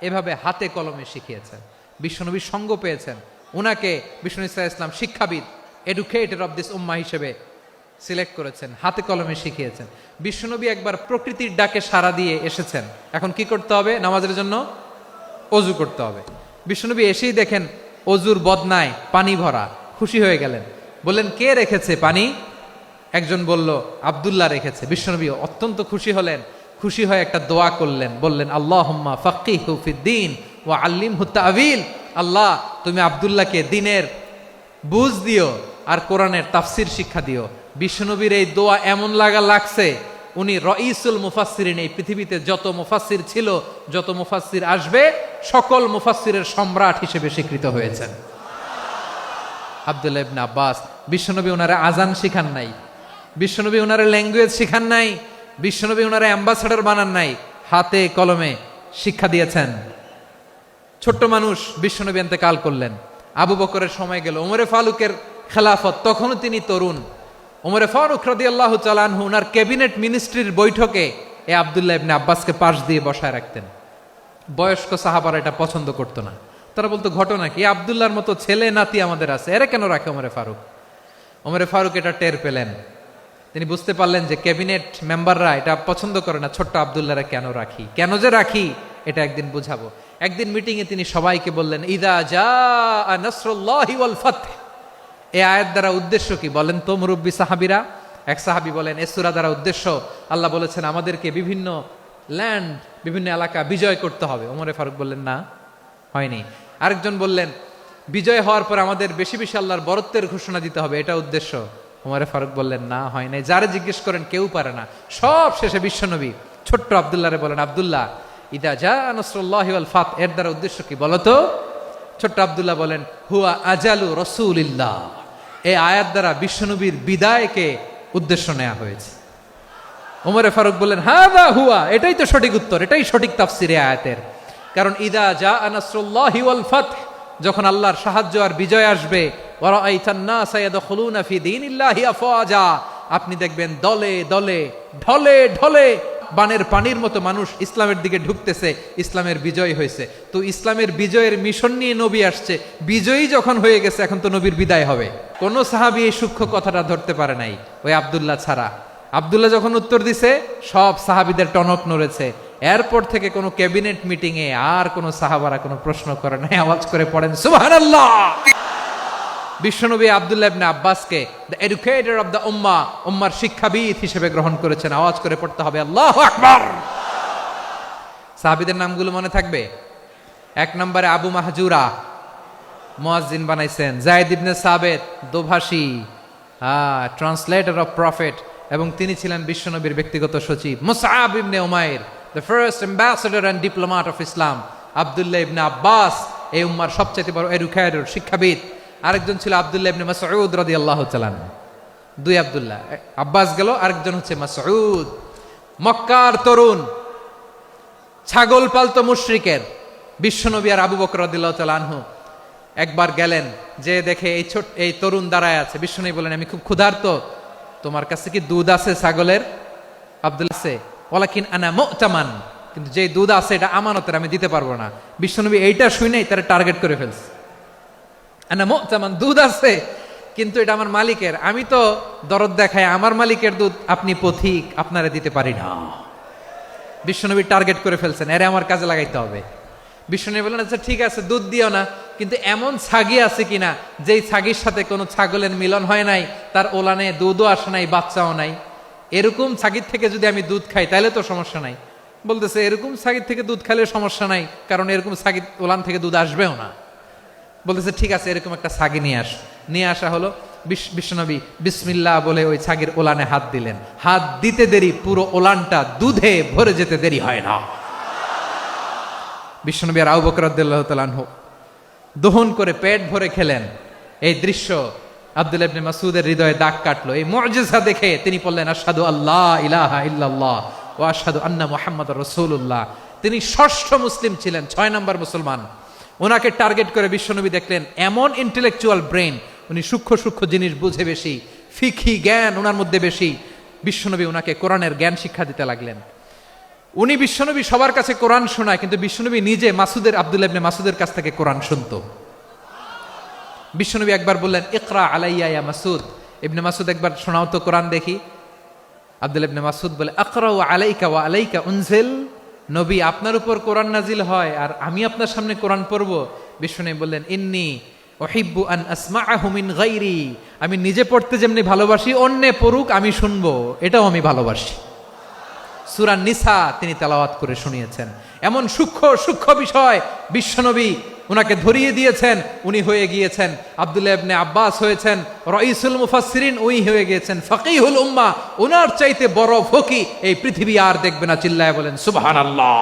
এভাবে হাতে কলমে শিখিয়েছেন, বিশ্বনবীর সঙ্গ পেয়েছেন। উনাকে বিষ্ণু ইসলাম শিক্ষাবিদ, এডুকেটর অফ দিস উম্মাহ হিসেবে সিলেক্ট করেছেন, হাতে কলমে শিখিয়েছেন। বিশ্বনবী একবার প্রকৃতির ডাকে সাড়া দিয়ে এসেছেন। এখন কি করতে হবে? নামাজের জন্য অজু করতে হবে। বিশ্বনবী এসেই দেখেন অজুর বদনায় পানি ভরা, খুশি হয়ে গেলেন। বললেন, কে রেখেছে পানি? একজন বলল, আব্দুল্লাহ রেখেছে। বিশ্বনবী অত্যন্ত খুশি হলেন। খুশি হয়ে একটা দোয়া করলেন, বললেন, আল্লাহুম্মা ফাক্কিহু ফিদ্দীন ওয়া আল্লিমহু তা'ওয়ীল। আল্লাহ, তুমি আব্দুল্লাহকে দ্বীনের বুঝ দিও আর কোরআনের তাফসীর শিক্ষা দিও। বিশ্বনবীর এই দোয়া এমন লাগছে, উনি রাইসুল মুফাসসিরিন, এই পৃথিবীতে যত মুফাসসির ছিল, যত মুফাসসির আসবে, সকল মুফাসসিরের সম্রাট হিসেবে স্বীকৃত হয়েছেন। আব্দুল্লাহ ইবনে আব্বাস, বিশ্বনবী ওনারে আজান শিখান নাই, বিশ্বনবী ওনারে ল্যাঙ্গুয়েজ শিখান নাই, বিশ্বনবী ওনারে অ্যাম্বাসাডর বানান নাই, হাতে কলমে শিক্ষা দিয়েছেন। ছোট্ট মানুষ, বিশ্বনবী ইন্তেকাল করলেন। আবু বকরের সময় গেল, ওমরে ফারুকের খেলাফত, তখনও তিনি তরুণ। ওমরে ফারুক রাদিয়াল্লাহু তাআলা আনহু ওনার ক্যাবিনেট মিনিস্ট্রির বৈঠকে এ আব্দুল্লাহ ইবনে আব্বাসকে পাশ দিয়ে বসায় রাখতেন। বয়স্ক সাহাবারা এটা পছন্দ করতো না। তারা বলতো, ঘটনা কি? আব্দুল্লাহর মতো ছেলে নাতি আমাদের আছে, এরা কেন রাখে ওমরে ফারুক? ওমরে ফারুক এটা টের পেলেন। তিনি বুঝতে পারলেন যে ক্যাবিনেট মেম্বাররা এটা পছন্দ করে না, ছোট্ট আব্দুল্লাহরা কেন রাখি, কেন যে রাখি, এটা একদিন বুঝাবো। একদিন মিটিংয়ে তিনি সবাইকে বললেন, ইদা জাআ নাসরুল্লাহি ওয়াল ফাতহ। এই আয়াত দ্বারা উদ্দেশ্য কি বলেন তো মুরব্বী সাহাবীরা? এক সাহাবী বলেন, এই সূরা দ্বারা উদ্দেশ্য, আল্লাহ বলেছেন আমাদেরকে বিভিন্ন ল্যান্ড, বিভিন্ন এলাকা বিজয় করতে হবে। ওমরে ফারুক বললেন, না, হয়নি। আরেকজন বললেন, বিজয় হওয়ার পর আমাদের বেশি বেশি আল্লাহর বরত্বের ঘোষণা দিতে হবে, এটা উদ্দেশ্য। ওমরে ফারুক বললেন, না, হয় নাই। যারে জিজ্ঞেস করেন কেউ পারে না। সব শেষে বিশ্বনবী ছোট্ট আব্দুল্লাহরে বলেন, আব্দুল্লাহ, ইদা জাআ নাসরুল্লাহি ওয়াল ফাতহ, এর দ্বারা উদ্দেশ্য কি বলো তো? ছোট্ট আব্দুল্লাহ বলেন, হুয়া আজালু রাসূলিল্লাহ। এই আয়াত দ্বারা বিশ্বনবীর বিদায়কে উদ্দেশ্য নেওয়া হয়েছে। ওমরে ফারুক বললেন, হাযা হুয়া, এটাই তো সঠিক উত্তর, এটাই সঠিক তাফসীর এই আয়াতের। কারণ ইদা জাআ নাসরুল্লাহি ওয়াল ফাতহ, যখন আল্লাহর সাহায্য আর বিজয় আসবে, ওয়া রাআইতান নাসা ইয়াদখুলুনা ফি দীনিল্লাহি আফওয়াজা, আপনি দেখবেন দলে দলে, ঢলে ঢলে, বানের পানির মতো মানুষ ইসলামের দিকে ঢুকতেছে। ইসলামের বিজয় হয়েছে। তো ইসলামের বিজয়ের মিশন নিয়ে নবী আসছে, বিজয়ী যখন হয়ে গেছে, এখন তো নবীর বিদায় হবে। কোন সাহাবী এই সূক্ষ্ম কথাটা ধরতে পারে নাই, ওই আব্দুল্লাহ ছাড়া। আব্দুল্লাহ যখন উত্তর দিছে, সব সাহাবীদের টনক নড়েছে। এরপর থেকে কোনো ক্যাবিনেট মিটিং এ আর কোনো সাহাবারা কোনো প্রশ্ন করে নাই। আওয়াজ করে পড়েন সুবহানাল্লাহ। বিশ্বনবী আব্দুল্লাহ ইবনে আব্বাসকে দ্য এডুকেটর অফ দ্য উম্মাহ, উম্মার শিক্ষাবিদ হিসেবে গ্রহণ করেছেন। আওয়াজ করে পড়তে হবে আল্লাহু আকবার। সাহাবীদের নামগুলো মনে থাকবে? এক নম্বরে আবু মাহজুরা, মুয়াজ্জিন বানাইছেন। যায়েদ ইবনে সাবিত, দোভাষী, ট্রান্সলেটর অফ প্রফেট, এবং তিনি ছিলেন বিশ্বনবীর ব্যক্তিগত সচিব। মুসআব ইবনে উমাইর, the first ambassador and diplomat of Islam. আব্দুল্লাহ ইবনে আব্বাস, এই উম্মার সবচেয়ে বড় এডুকেটর, শিক্ষাবিদ। আরেকজন ছিল আব্দুল্লাহ ইবনে মাসউদ রাদিয়াল্লাহু তাআলা আনহু। দুই আব্দুল্লাহ, আব্বাস গেল, আরেকজন হচ্ছে মাসউদ। মক্কার তরুণ, ছাগল পালতো মুশরিকের। বিশ্বনবী আর আবু বকর রাদিয়াল্লাহু তাআলা আনহু একবার গেলেন, যে দেখে এই তরুণ দাঁড়ায় আছে। বিশ্বনবী বলেন, আমি খুব ক্ষুধার্ত, তোমার কাছে কি দুধ আছে ছাগলের? আব্দুল্লাহ আছে, ওয়ালাকিন আনা মু'তামান, কিন্তু যে দুধ আছে এটা আমানতের, আমি দিতে পারবো না। বিশ্বনবী এইটা শুনেই তারা টার্গেট করে ফেলছে। আনা মু'তামান, দুধ আছে কিন্তু এটা আমার মালিকের, আমি তো দরদ দেখাই, আমার মালিকের দুধ আপনি পথিক, আপনারে দিতে পারি না। বিশ্বনবী টার্গেট করে ফেলছেন, এরে আমার কাজে লাগাইতে হবে। বিশ্বনবী বললেন, আচ্ছা ঠিক আছে, দুধ দিও না, কিন্তু এমন ছাগি আছে কিনা যেই ছাগির সাথে কোনো ছাগলের মিলন হয় নাই, তার ওলানে দুধও আসে নাই, বাচ্চাও নাই, এরকম ছাগির থেকে যদি আমি দুধ খাই তাহলে তো সমস্যা নাই। বলতেছে এরকম ছাগির থেকে দুধ খাইলে সমস্যা নাই, কারণ এরকম ছাগির ওলান থেকে দুধ আসবেও না। বলতেছে ঠিক আছে, এরকম একটা ছাগি নিয়ে আসা হলো। বিশ্বনবী বিসমিল্লাহ বলে ওই ছাগির ওলানে হাত দিলেন। হাত দিতে দেরি, পুরো ওলানটা দুধে ভরে যেতে দেরি হয় না। বিশ্বনবী আর আবু বকর রাদিয়াল্লাহু তাআলা আনহু দহন করে পেট ভরে খেলেন। এই দৃশ্য আব্দুল্লাহ ইবনে মাসউদের হৃদয়ে দাগ কাটলো। এই মুআজিজা দেখে তিনি বললেন, আশহাদু আল্লা ইলাহা ইল্লাল্লাহ ওয়া আশহাদু আন্না মুহাম্মাদুর রাসূলুল্লাহ। তিনি ষষ্ঠ মুসলিম ছিলেন, 6 নম্বর মুসলমান। ওনাকে টার্গেট করে বিশ্বনবী দেখলেন এমন ইন্টেলেকচুয়াল ব্রেন, উনি সূক্ষ্ম সূক্ষ্ম জিনিস বুঝে বেশি, ফিকহি জ্ঞান ওনার মধ্যে বেশি। বিশ্বনবী ওনাকে কোরআনের জ্ঞান শিক্ষা দিতে লাগলেন। উনি বিশ্বনবী সবার কাছে কোরআন শোনায়, কিন্তু বিশ্বনবী নিজে আব্দুল্লাহ ইবনে মাসউদের কাছ থেকে কোরআন শুনতো। বিশ্বনবী একবার বললেন, ইকরা আলাইয়া ইয়া মাসউদ। ইবনে মাসউদ একবার শোনাও তো কোরআন দেখি। আব্দুল্লাহ ইবনে মাসউদ বলে, আকরাউ আলাইকা ওয়া আলাইকা উনজিল। নবী, আপনার উপর কোরআন নাজিল হয় আর আমি আপনার সামনে কোরআন পড়ব। বিশ্বনবী বললেন, ইন্নী উহিব্বু আন আসমাআহু মিন গায়রি। আমি নিজে পড়তে যেমনি ভালোবাসি, অন্যে পড়ুক আমি শুনবো, এটাও আমি ভালোবাসি। সূরা নিসা তিনি তেলাওয়াত করে শুনিয়েছেন। এমন সূক্ষ্ম সূক্ষ্ম বিষয় বিশ্বনবী উনাকে ধরিয়ে দিয়েছেন। উনি হয়ে গিয়েছেন, আব্দুল্লাহ ইবনে আব্বাস হয়েছেন রাইসুল মুফাসসিরিন, উনি হয়ে গিয়েছেন ফাকিহুল উম্মাহ। ওনার চাইতে বড় ফকি এই পৃথিবী আর দেখবে না। চিল্লায় বলেন সুবহানাল্লাহ।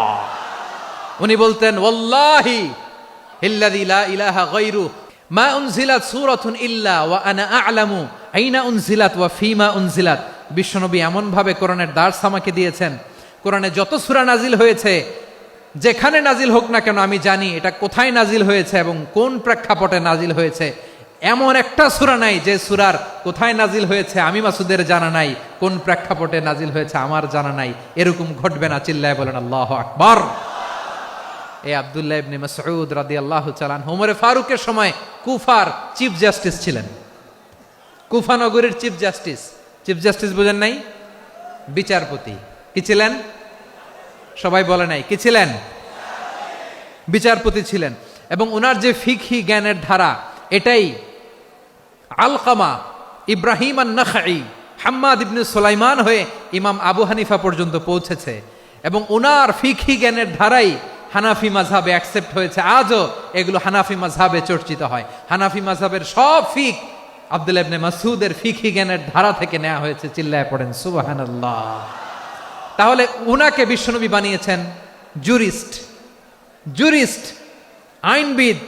উনি বলতেন, ওয়াল্লাহি ইল্লাযী লা ইলাহা গায়রু মা উনজিলাত সূরাতুন ইল্লা ওয়া আনা আ'লামু আইনা উনজিলাত ওয়া ফিমা উনজিলাত। বিশ্বনবী এমন ভাবে কোরআনের দার্স আমাকে দিয়েছেন, কোরআনে যত সূরা নাজিল হয়েছে, যেখানে নাজিল হোক না কেন আমি জানি এটা কোথায় নাজিল হয়েছে এবং কোন প্রেক্ষাপটে নাজিল হয়েছে। এমন একটা সূরা নাই যে সূরার কোথায় নাজিল হয়েছে আমি মাসুদের জানা নাই, কোন প্রেক্ষাপটে নাজিল হয়েছে আমার জানা নাই। এরকম ঘটবে না। চিল্লায় বলেন আল্লাহু আকবার। এই আব্দুল্লাহ ইবনে মাসউদ রাদিয়াল্লাহু তাআলা আনহু ওমর ফারুকের সময় কুফার চিফ জাস্টিস ছিলেন। কুফা নগরীর চিফ জাস্টিস। চিফ জাস্টিস বুঝেন নাই? বিচারপতি। কি ছিলেন? সবাই বলে নাই, কি ছিলেন? বিচারপতি ছিলেন। এবং ওনার যে ফিকহি জ্ঞানের ধারা, এটাই আলকামা, ইব্রাহিম আন-নাখাই, হাম্মাদ ইবনে সুলাইমান হয়ে ইমাম আবু হানিফা পর্যন্ত পৌঁছেছে। এবং ওনার ফিকহি জ্ঞানের ধারাই হানাফি মাযহাবে অ্যাকসেপ্ট হয়েছে। আজও এগুলো হানাফি মাযহাবে চর্চিত হয়। হানাফি মাযহাবের সব ফিক আব্দুল্লাহ ইবনে মাসউদের ফিকহি জ্ঞানের ধারা থেকে নেওয়া হয়েছে। চিল্লায় পড়েন সুবহানাল্লাহ। তাহলে উনাকে বিশ্বনবী বানিয়েছেন জুরিস্ট, আইনবিদ,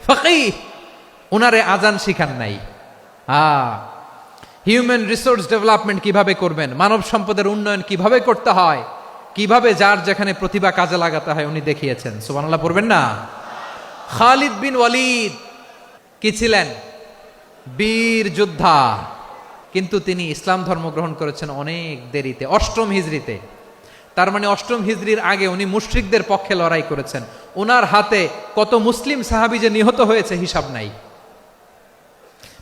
ফকিহ। উনারে আজান শিখান নাই। হিউম্যান রিসোর্স ডেভেলপমেন্ট কিভাবে করবেন, মানব সম্পদের উন্নয়ন কিভাবে করতে হয়, কিভাবে যার যেখানে প্রতিভা কাজে লাগাতে হয় উনি দেখিয়েছেন। সুবহানাল্লাহ পড়বেন না? খালিদ বিন ওয়ালিদ কি ছিলেন? বীর যোদ্ধা। কিন্তু তিনি ইসলাম ধর্ম গ্রহণ করেছেন অনেক দেরিতে, 8ম হিজরিতে। তার মানে 8ম হিজরির আগে উনি মুশরিকদের পক্ষে লড়াই করেছেন। ওনার হাতে কত মুসলিম সাহাবী যে নিহত হয়েছে হিসাব নাই।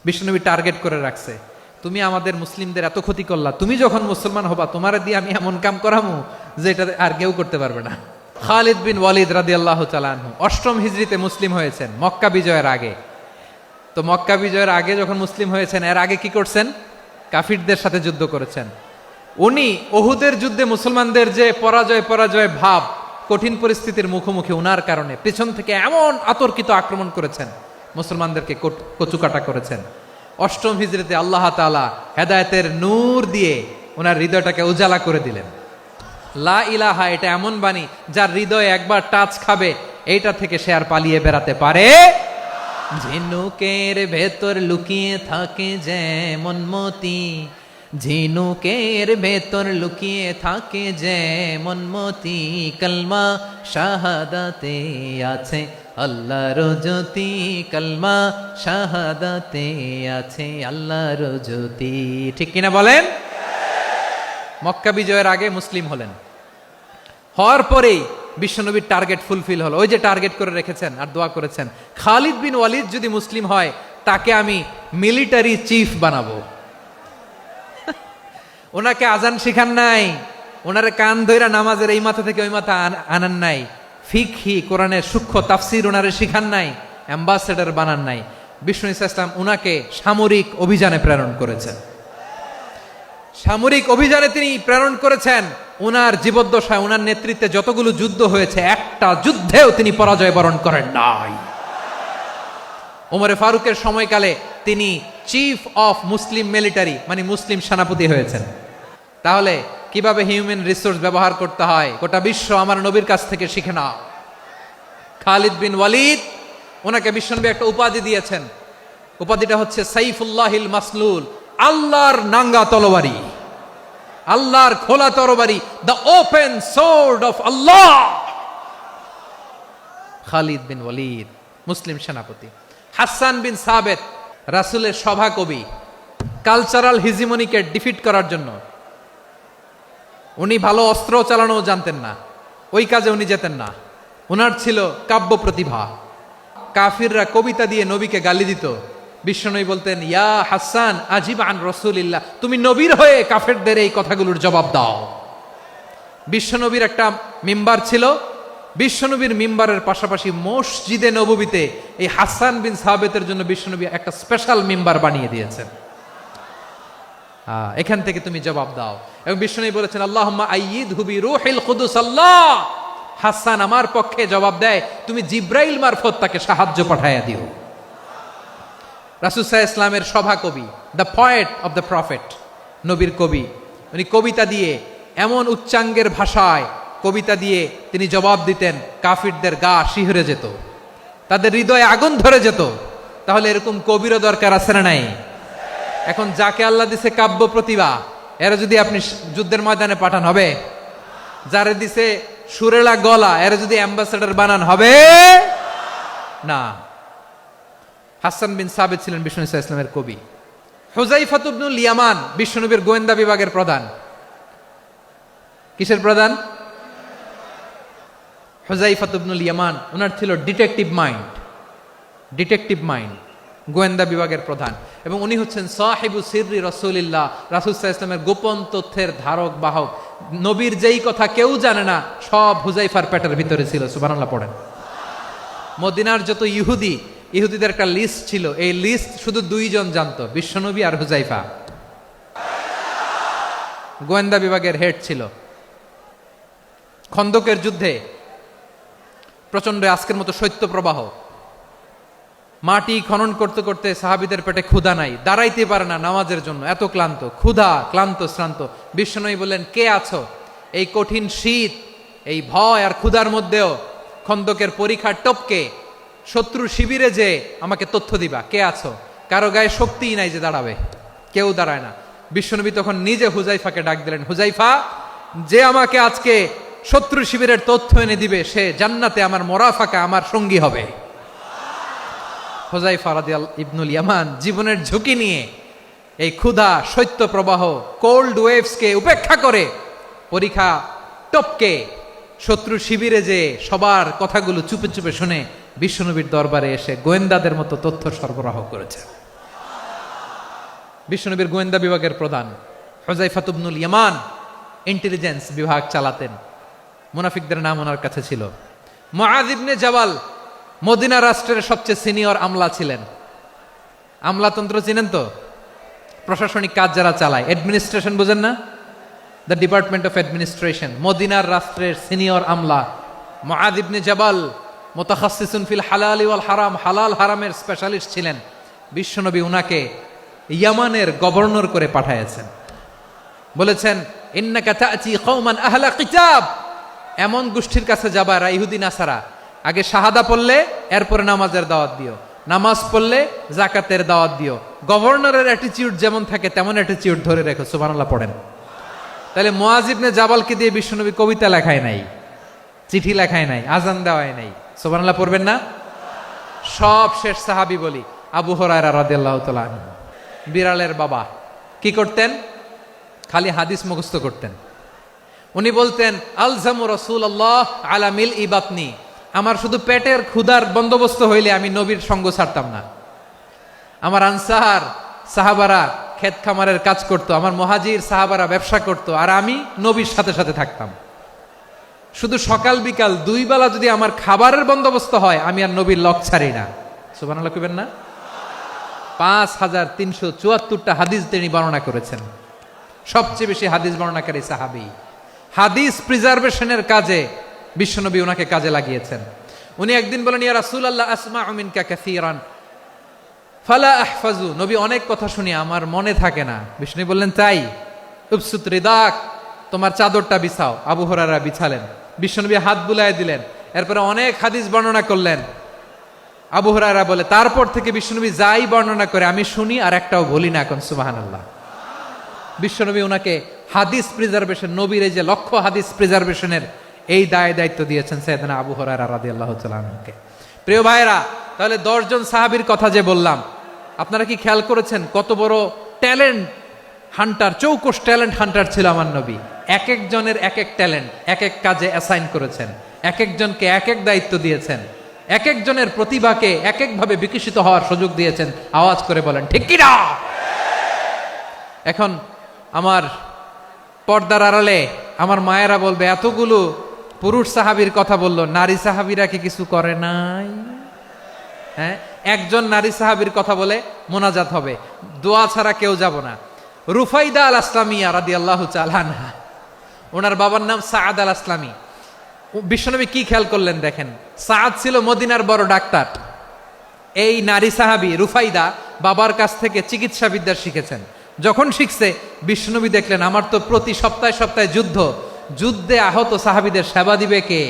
বিশ্বনবী টার্গেট করে রাখছে, তুমি আমাদের মুসলিমদের এত ক্ষতি করলা, তুমি যখন মুসলমান হবা তোমারে দিয়ে আমি এমন কাম করামু যে এটা আর কেউ করতে পারবে না। খালিদ বিন ওয়ালিদ রাদিয়াল্লাহু তাআলা আনহু 8ম হিজরিতে মুসলিম হয়েছেন, মক্কা বিজয়ের আগে। তো মক্কা বিজয়ের আগে যখন মুসলিম হয়েছেন, এর আগে কি করছেন? কাফিরদের সাথে যুদ্ধ করেছেন। উনি উহুদের যুদ্ধে মুসলমানদের যে পরাজয় ভাব, কঠিন পরিস্থিতির মুখোমুখি উনার কারণে পেছন থেকে এমন আতর্কিত আক্রমণ করেছেন, মুসলমানদেরকে কচুকাটা করেছেন। 8ম হিজরিতে আল্লাহ তাআলা হেদায়েতের নূর দিয়ে ওনার হৃদয়টাকে উজালা করে দিলেন। লা ইলাহা এটা এমন বাণী যার হৃদয়ে একবার টাচ খাবে, এইটা থেকে সে আর পালিয়ে বেড়াতে পারে। ঝিনুকের ভেতর লুকিয়ে থাকে যেমন মতি, ঝিনুকের ভেতর লুকিয়ে থাকে যেমন মতি, কলমা শাহাদাতে আছে আল্লাহর জ্যোতি, কলমা শাহাদাতে আছে আল্লাহর জ্যোতি। ঠিক কিনা বলেন? মক্কা বিজয়ের আগে মুসলিম হলেন, হওয়ার পরেই বিশ্বনবীর টার্গেট ফুলফিল হলো। ওই যে টার্গেট করে রেখেছেন আর দোয়া করেছেন, খালিদ বিন ওয়ালিদ যদি মুসলিম হয় তাকে আমি মিলিটারি চিফ বানাবো। ওনাকে আজান শিখান নাই, ওনারে কান ধইরা নামাজের এই মাথা থেকে ওই মাথা আনান নাই, ফিকহি কোরআনের সূক্ষ্ম তাফসীর ওনারে শিখান নাই, অ্যাম্বাসেডর বানান নাই। বিষ্ণু ইসলাম উনাকে সামরিক অভিযানে প্রেরণ করেছেন। সামরিক অভিযানে তিনি প্রেরণ করেছেন। উনার জীবদ্দশায় উনার নেতৃত্বে যতগুলো যুদ্ধ হয়েছে, একটা যুদ্ধেও তিনি পরাজয় বরণ করেন নাই। ওমরে ফারুকের সময়কালে তিনি চিফ অফ মুসলিম মিলিটারি, মানে মুসলিম সেনাপতি হয়েছেন। তাহলে কিভাবে হিউম্যান রিসোর্স ব্যবহার করতে হয় গোটা বিশ্ব আমার নবীর কাছ থেকে শিখে নাও। খালিদ বিন ওয়ালিদ, ওনাকে বিশ্বনবী একটা উপাধি দিয়েছেন। উপাধিটা হচ্ছে সাইফুল্লাহিল মাসলুল, আল্লাহর নাঙ্গা তরবারি, আল্লাহর খোলা তরবারি, দ্য ওপেন সোর্ড অফ আল্লাহ। খালিদ বিন ওয়ালিদ মুসলিম সেনাপতি। হাসান বিন সাবেত রাসূলের সভা কবি, কালচারাল হিজিমনিকে ডিফিট করার জন্য। উনি ভালো অস্ত্র চালানো জানতেন না, ওই কাজে উনি যেতেন না। উনার ছিল কাব্য প্রতিভা। কাফিররা কবিতা দিয়ে নবীকে গালি দিত, বিশ্বনবী বলতেন, ইয়া হাসান আজিব আন রাসূলিল্লাহ, তুমি নবীর হয়ে কাফেরদের এই কথাগুলোর জবাব দাও। বিশ্বনবীর একটা মিম্বার ছিল, বিশ্বনবীর মিম্বারের পাশাপাশি মসজিদে নববীতে এই হাসান বিন সাবেতের জন্য বিশ্বনবী একটা স্পেশাল মিম্বার বানিয়ে দিয়েছেন। এখান থেকে তুমি জবাব দাও। এবং বিশ্বনবী বলেছেন, আল্লাহুম্মা আইয়িদহু বিরূহিল কুদুস। আল্লাহ, হাসান আমার পক্ষে জবাব দেয়, তুমি জিব্রাইল মারফত তাকে সাহায্য পাঠাইয়া দিও। রাসূল সাল্লাল্লাহু আলাইহি ওয়াসাল্লামের সভা কবি, the poet of the prophet, নবীর কবি। উনি কবিতা দিয়ে, এমন উচ্চাঙ্গের ভাষায় কবিতা দিয়ে তিনি জবাব দিতেন, কাফিরদের গা শিহরে যেত, তাদের হৃদয়ে আগুন ধরে যেত। তাহলে এরকম কবিরও দরকার আছে না নাই? এখন যাকে আল্লাহ দিছে কাব্য প্রতিভা, এরা যদি আপনি যুদ্ধের ময়দানে পাঠান হবে? যারে দিছে সুরেলা গলা, এরা যদি অ্যাম্বাসেডর বানান হবে না। হাসান বিন সাবেত ছিলেন বিষ্ণু ইসলামের কবি। হুযায়ফা ইবনুল ইয়ামান বিশ্বনবীর গোয়েন্দা বিভাগের প্রধান। কিসের প্রধান? হুযায়ফা ইবনুল ইয়ামান। ওনার ছিল ডিটেকটিভ মাইন্ড, ডিটেকটিভ মাইন্ড, গোয়েন্দা বিভাগের প্রধান। এবং উনি হচ্ছেন সাহিবু সিররি রাসূলিল্লাহ, রাসূল সাল্লাল্লাহু আলাইহি ওয়াসাল্লামের গোপন তথ্যের ধারক বাহক। নবীর যেই কথা কেউ জানে না, সব হুযায়ফার পেটের ভিতরে ছিল। সুবহানাল্লাহ পড়েন। মদিনার যত ইহুদিদের একটা লিস্ট ছিল, এই লিস্ট শুধু দুইজন জানতো, বিশ্বনবী আর হুযায়ফা। গোয়েন্দা বিভাগের হেড ছিল। খন্দকের যুদ্ধে প্রচন্ড আজকের মতো শৈত্য প্রবাহ, মাটি খনন করতে করতে সাহাবীদের পেটে ক্ষুধা নাই, দাঁড়াইতে পারে না নামাজের জন্য, এত ক্লান্ত, ক্ষুধা, ক্লান্ত, শ্রান্ত। বিশ্বনবী বললেন, কে আছো? এই কঠিন শীত, এই ভয় আর ক্ষুধার মধ্যেও খন্দকের পরীক্ষার টপকে শত্রু শিবিরে যে আমাকে তথ্য দিবা, কে আছো? কারো গায়ে শক্তিই নাই যে দাঁড়াবে, কেউ দাঁড়ায় না। বিশ্বনবী তখন নিজে হুযায়ফাকে ডাক দিলেন, হুযায়ফা, যে আমাকে আজকে শত্রু শিবিরের তথ্য এনে দিবে, সে জান্নাতে আমার মোরাফাকা, আমার সঙ্গী হবে। হুযায়ফা রাদিয়াল্লাহু ইবনুল ইয়ামান জীবনের ঝুঁকি নিয়ে এই ক্ষুধা, শৈত্য প্রবাহ, কোল্ড ওয়েভসকে উপেক্ষা করে পরীক্ষা টপকে শত্রু শিবিরে যে সবার কথাগুলো চুপে চুপে শুনে বিশ্বনবীর দরবারে এসে গোয়েন্দাদের মতো তথ্য সরবরাহ করেছে। বিশ্বনবীর গোয়েন্দা বিভাগের প্রধান হুযায়ফা ইবনুল ইয়ামান ইন্টেলিজেন্স বিভাগ চালাতেন। মুনাফিকদের নাম ওনার কাছে ছিল। মুআয ইবনে জাবাল মদিনা রাষ্ট্রের সবচেয়ে সিনিয়র আমলা ছিলেন। আমলাতন্ত্র চিনেন তো? প্রশাসনিক কাজ যারা চালায়, অ্যাডমিনিস্ট্রেশন বুঝেন না? The department of administration. মদিনার রাষ্ট্রের সিনিয়র আমলা মুআয ইবনে জাবাল মুতাখাসসিসুন ফিল হালাল ওয়াল হারাম, হালাল হারামের স্পেশালিস্ট ছিলেন। বিশ্বনবী উনাকে ইয়ামানের গভর্নর করে পাঠাইছেন। বলেছেন, ইন্নাকা তা'তি কওমান আহলা কিতাব, এমন গোষ্ঠীর কাছে যাবা এরা ইহুদি নাসারা, আগে শাহাদা পড়লে এরপরে নামাজের দাওয়াত দিও, নামাজ পড়লে যাকাতের দাওয়াত দিও। গভর্নরের অ্যাটিটিউড যেমন থাকে তেমন অ্যাটিটিউড ধরে রেখো। সুবহানাল্লাহ পড়েন। তাহলে মুআয ইবনে জাবালকে দিয়ে বিশ্বনবী কবিতা লেখায় নাই, চিঠি লেখায় নাই, আজান দেওয়ায় নাই। সুবহানাল্লাহ পড়বেন না? সব শেষ সাহাবী বলি আবু হুরায়রা রাদিয়াল্লাহু তাআলা আনহু, বিড়ালের বাবা, কি করতেন? খালি হাদিস মুখস্থ করতেন। উনি বলতেন, আলজামু রাসূলুল্লাহ আলা মিল ইবাতনি, আমার শুধু পেটের ক্ষুধার বন্দোবস্ত হইলে আমি নবীর সঙ্গ ছাড়তাম না। আমার আনসার সাহাবারা ক্ষেত খামারের কাজ করত, আমার মুহাজির সাহাবারা ব্যবসা করত, আর আমি নবীর সাথে সাথে থাকতাম। শুধু সকাল বিকাল 2 বেলা যদি আমার খাবারের বন্দোবস্ত হয়, আমি আর নবীর লক ছাড়ি না। সুবহানাল্লাহ কইবেন না? 5374টা হাদিস তিনি বর্ণনা করেছেন। সবচেয়ে বেশি হাদিস বর্ণনাকারী সাহাবী। হাদিস প্রিজার্ভেশনের কাজে বিশ্বনবী ওনাকে কাজে লাগিয়েছেন। উনি একদিন বলেন, ইয়া রাসূলুল্লাহ আসমাউ মিনকা কাসীরান ফালা আহফাজু। নবী অনেক কথা শুনি, আমার মনে থাকে না। বিষ্ণু বললেন, তাই? উবসুত রিদাক, তোমার চাদরটা বিছাও। আবু হুরায়রা বিছালেন, বিশ্বনবী হাত বুলায় দিলেন, এরপরে অনেক হাদিস বর্ণনা করলেন। আবু হুরায়রা বলে, তারপর থেকে বিশ্বনবী যাই বর্ণনা করে আমি শুনি আর একটাও বলি না। এখন সুবহানাল্লাহ। বিশ্বনবী ওনাকে হাদিস প্রিজার্ভেশন, নবীর এই যে লক্ষ্য হাদিস প্রিজার্ভেশনের এই দায়িত্ব দিয়েছেন সাইয়েদনা আবু হুরায়রা রাদিয়াল্লাহু তাআলা আনহুকে। প্রিয় ভাইরা, তাহলে 10 জন সাহাবীর কথা যে বললাম, আপনারা কি খেয়াল করেছেন কত বড় ট্যালেন্ট হান্টার, চৌকস ট্যালেন্ট হান্টার ছিল আমার নবী। এক একজনের এক এক ট্যালেন্ট এক এক কাজে অ্যাসাইন করেছেন, এক একজনকে এক এক দায়িত্ব দিয়েছেন, এক একজনের প্রতিভাকে এক একভাবে বিকশিত হওয়ার সুযোগ দিয়েছেন। আওয়াজ করে বলেন ঠিক কি না? এখন আমার পর্দার আড়ালে আমার মায়েরা বলবে, এতগুলো পুরুষ সাহাবীর কথা বললো, নারী সাহাবীরা কি কিছু করে নাই? হ্যাঁ, একজন নারী সাহাবীর কথা বলে মোনাজাত হবে, দোয়া ছাড়া কেউ যাব না। রুফাইদা আল আসলামিয়া রাদিয়াল্লাহু তাআলা আনহা, ওনার বাবার নাম সাআদ আল আসলামি। বিশ্বনবী কি খেয়াল করলেন দেখেন, সাআদ ছিল মদিনার বড় ডাক্তার। এই নারী সাহাবী রুফাইদা বাবার কাছ থেকে চিকিৎসা বিদ্যা শিখেছেন। যখন শিখছে, বিশ্বনবী দেখলেন আমার তো প্রতি সপ্তাহে সপ্তাহে যুদ্ধে আহত সাহাবীদের সেবা দিবে কে?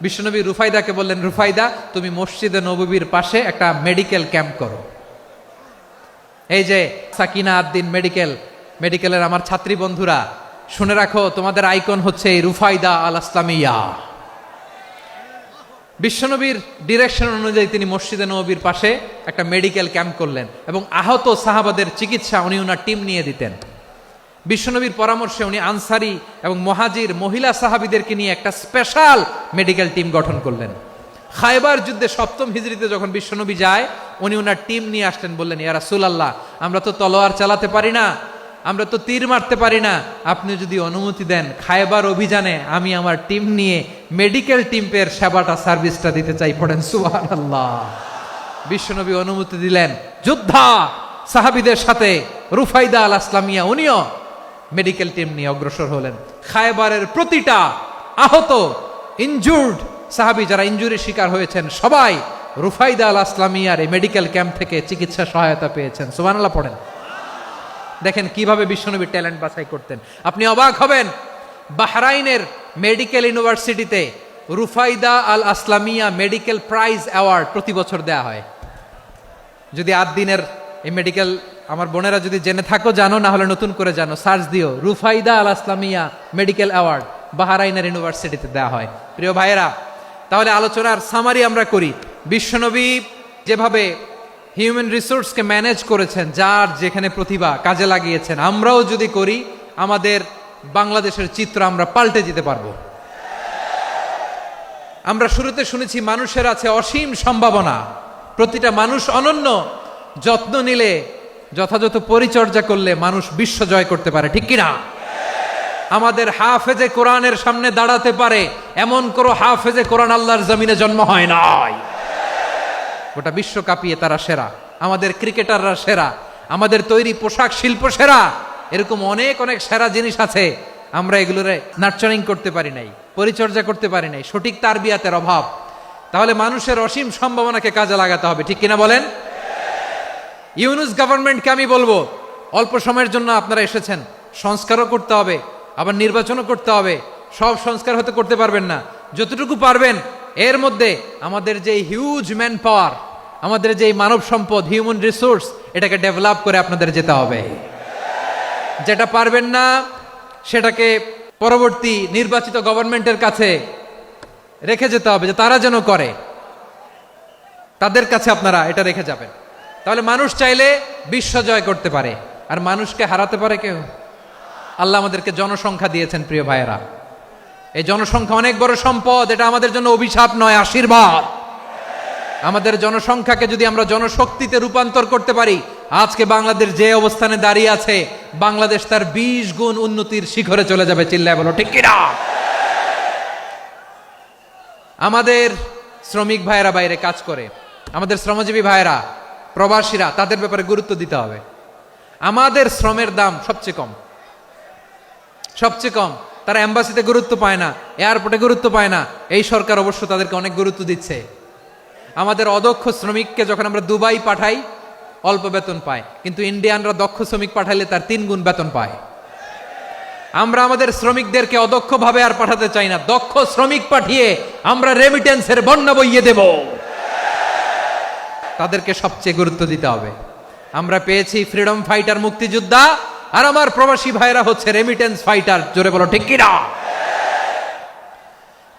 বিশ্বনবী রুফাইদাকে বললেন, রুফাইদা তুমি মসজিদে নববীর পাশে একটা মেডিকেল ক্যাম্প করো। এই যে সাকিনা আদ্দিন মেডিকেলের আমার ছাত্রী বন্ধুরা, শুনে রাখো, তোমাদের আইকন হচ্ছে এই রুফাইদা আল আসলামিয়া। বিশ্বনবীর ডিরেকশন অনুযায়ী তিনি মসজিদে নববীর পাশে একটা মেডিকেল ক্যাম্প করলেন এবং আহত সাহাবাদের চিকিৎসা উনি ওনার টিম নিয়ে দিতেন। বিশ্বনবীর পরামর্শে উনি আনসারি এবং মুহাজির মহিলা সাহাবীদেরকে নিয়ে একটা স্পেশাল মেডিকেল টিম গঠন করলেন। খায়বার যুদ্ধে 7ম হিজরিতে যখন বিশ্বনবী যায়, উনি ওনার টিম নিয়ে আসলেন, বললেন, ইয়া রাসূলুল্লাহ, আমরা তো তলোয়ার চালাতে পারি না, আমরা তো তীর মারতে পারি না, আপনি যদি অনুমতি দেন খায়বার অভিযানে আমি আমার টিম নিয়ে মেডিকেল টিমের সেবাটা সার্ভিসটা দিতে চাই। পড়েন সুবহানাল্লাহ। বিশ্বনবী অনুমতি দিলেন, যোদ্ধা সাহাবীদের সাথে রুফাইদা আল আসলামিয়া উনিও মেডিকেল টিম নিয়ে অগ্রসর হলেন। খায়বারের প্রতিটা আহত ইনজুর্ড সাহাবী যারা ইনজুরির শিকার হয়েছেন, সবাই রুফাইদা আল আসলামিয়ার এই মেডিকেল ক্যাম্প থেকে চিকিৎসা সহায়তা পেয়েছেন। সুবহানাল্লাহ পড়েন। দেখেন কিভাবে বিশ্বনবী ট্যালেন্ট বাছাই করতেন। আপনি অবাক হবেন, বাহরাইনের মেডিকেল ইউনিভার্সিটিতে রুফাইদা আল আসলামিয়া মেডিকেল প্রাইজ অ্যাওয়ার্ড প্রতি বছর দেয়া হয়। যদি 8 দিনের এই মেডিকেল, আমার বোনেরা যদি জেনে থাকো জানো, না হলে নতুন করে জানো, সার্চ দিও, রুফাইদা আল আসলামিয়া মেডিকেল অ্যাওয়ার্ড বাহরাইনের ইউনিভার্সিটিতে দেয়া হয়। প্রিয় ভাইয়েরা, তাহলে আলোচনার সামারি আমরা করি। বিশ্বনবী যেভাবে হিউম্যান রিসোর্সকে ম্যানেজ করেছেন, যার যেখানে প্রতিভা কাজে লাগিয়েছেন, আমরাও যদি করি আমাদের বাংলাদেশের চিত্র আমরা পাল্টে যেতে পারবো। আমরা শুরুতে শুনেছি মানুষের আছে অসীম সম্ভাবনা, প্রতিটা মানুষ অনন্য, যত্ন নিলে, যথাযথ পরিচর্যা করলে মানুষ বিশ্ব জয় করতে পারে, ঠিক কিনা? আমাদের হাফেজে কোরআনের সামনে দাঁড়াতে পারে এমন কোনো হাফেজে কোরআন আল্লাহর জমিনে জন্ম হয় নাই। গোটা বিশ্ব কাঁপিয়ে তারা সেরা, আমাদের ক্রিকেটাররা সেরা, আমাদের তৈরি পোশাক শিল্প সেরা, এরকম অনেক অনেক সেরা জিনিস আছে, আমরা এগুলোরে নার্চারিং করতে পারি নাই, পরিচর্যা করতে পারি নাই, সঠিক তারবিয়াতের অভাব। তাহলে মানুষের অসীম সম্ভাবনাকে কাজে লাগাতে হবে, ঠিক কিনা বলেন? ইউনুস গভর্নমেন্টকে আমি বলবো, অল্প সময়ের জন্য আপনারা এসেছেন, সংস্কারও করতে হবে, আবার নির্বাচনও করতে হবে। সব সংস্কার হতে করতে পারবেন না, যতটুকু পারবেন এর মধ্যে আমাদের যে হিউজ ম্যান পাওয়ার, আমাদের যে মানব সম্পদ, হিউম্যান রিসোর্স, এটাকে ডেভেলপ করে আপনাদের যেতে হবে। যেটা পারবেন না সেটাকে পরবর্তী নির্বাচিত গভর্নমেন্টের কাছে রেখে যেতে হবে, যে তারা যেন করে, তাদের কাছে আপনারা এটা রেখে যাবেন। তাহলে মানুষ চাইলে বিশ্ব জয় করতে পারে, আর মানুষকে হারাতে পারে কেউ? আল্লাহ আমাদেরকে জনসংখ্যা দিয়েছেন প্রিয় ভাইয়েরা, এই জনসংখ্যা অনেক বড় সম্পদ, এটা আমাদের জন্য অভিশাপ নয়, আশীর্বাদ। আমাদের জনসংখ্যাকে যদি আমরা জনশক্তিতে রূপান্তর করতে পারি, আজকে বাংলাদেশ যে অবস্থানে দাঁড়িয়ে আছে, বাংলাদেশ তার 20 গুণ উন্নতির শিখরে চলে যাবে। চিল্লায় বলো ঠিক কিনা? আমাদের শ্রমিক ভাইয়েরা বাইরে কাজ করে, আমাদের শ্রমজীবী ভাইয়েরা, প্রবাসীরা, তাদের ব্যাপারে গুরুত্ব দিতে হবে। আমাদের শ্রমের দাম সবচেয়ে কম, সবচেয়ে কম। তারা এম্বাসিতে গুরুত্ব পায় না, এয়ারপোর্টে গুরুত্ব পায় না। এই সরকার অবশ্য তাদেরকে অনেক গুরুত্ব দিচ্ছে। আমাদের অদক্ষ শ্রমিককে যখন আমরা দুবাই পাঠাই, অল্প বেতন পায়, কিন্তু ইন্ডিয়ানরা দক্ষ শ্রমিক পাঠাইলে তার 3 গুণ বেতন পায়। আমরা আমাদের শ্রমিকদেরকে অদক্ষ ভাবে আর পাঠাতে চাই না, দক্ষ শ্রমিক পাঠিয়ে আমরা রেমিটেন্সের বন্যা বইয়ে দেব। তাদেরকে সবচেয়ে গুরুত্ব দিতে হবে। আমরা পেয়েছি ফ্রিডম ফাইটার, মুক্তিযোদ্ধা, আর আমার প্রবাসী ভাইরা হচ্ছে রেমিটেন্স ফাইটার। জোরে বলো ঠিক কিনা?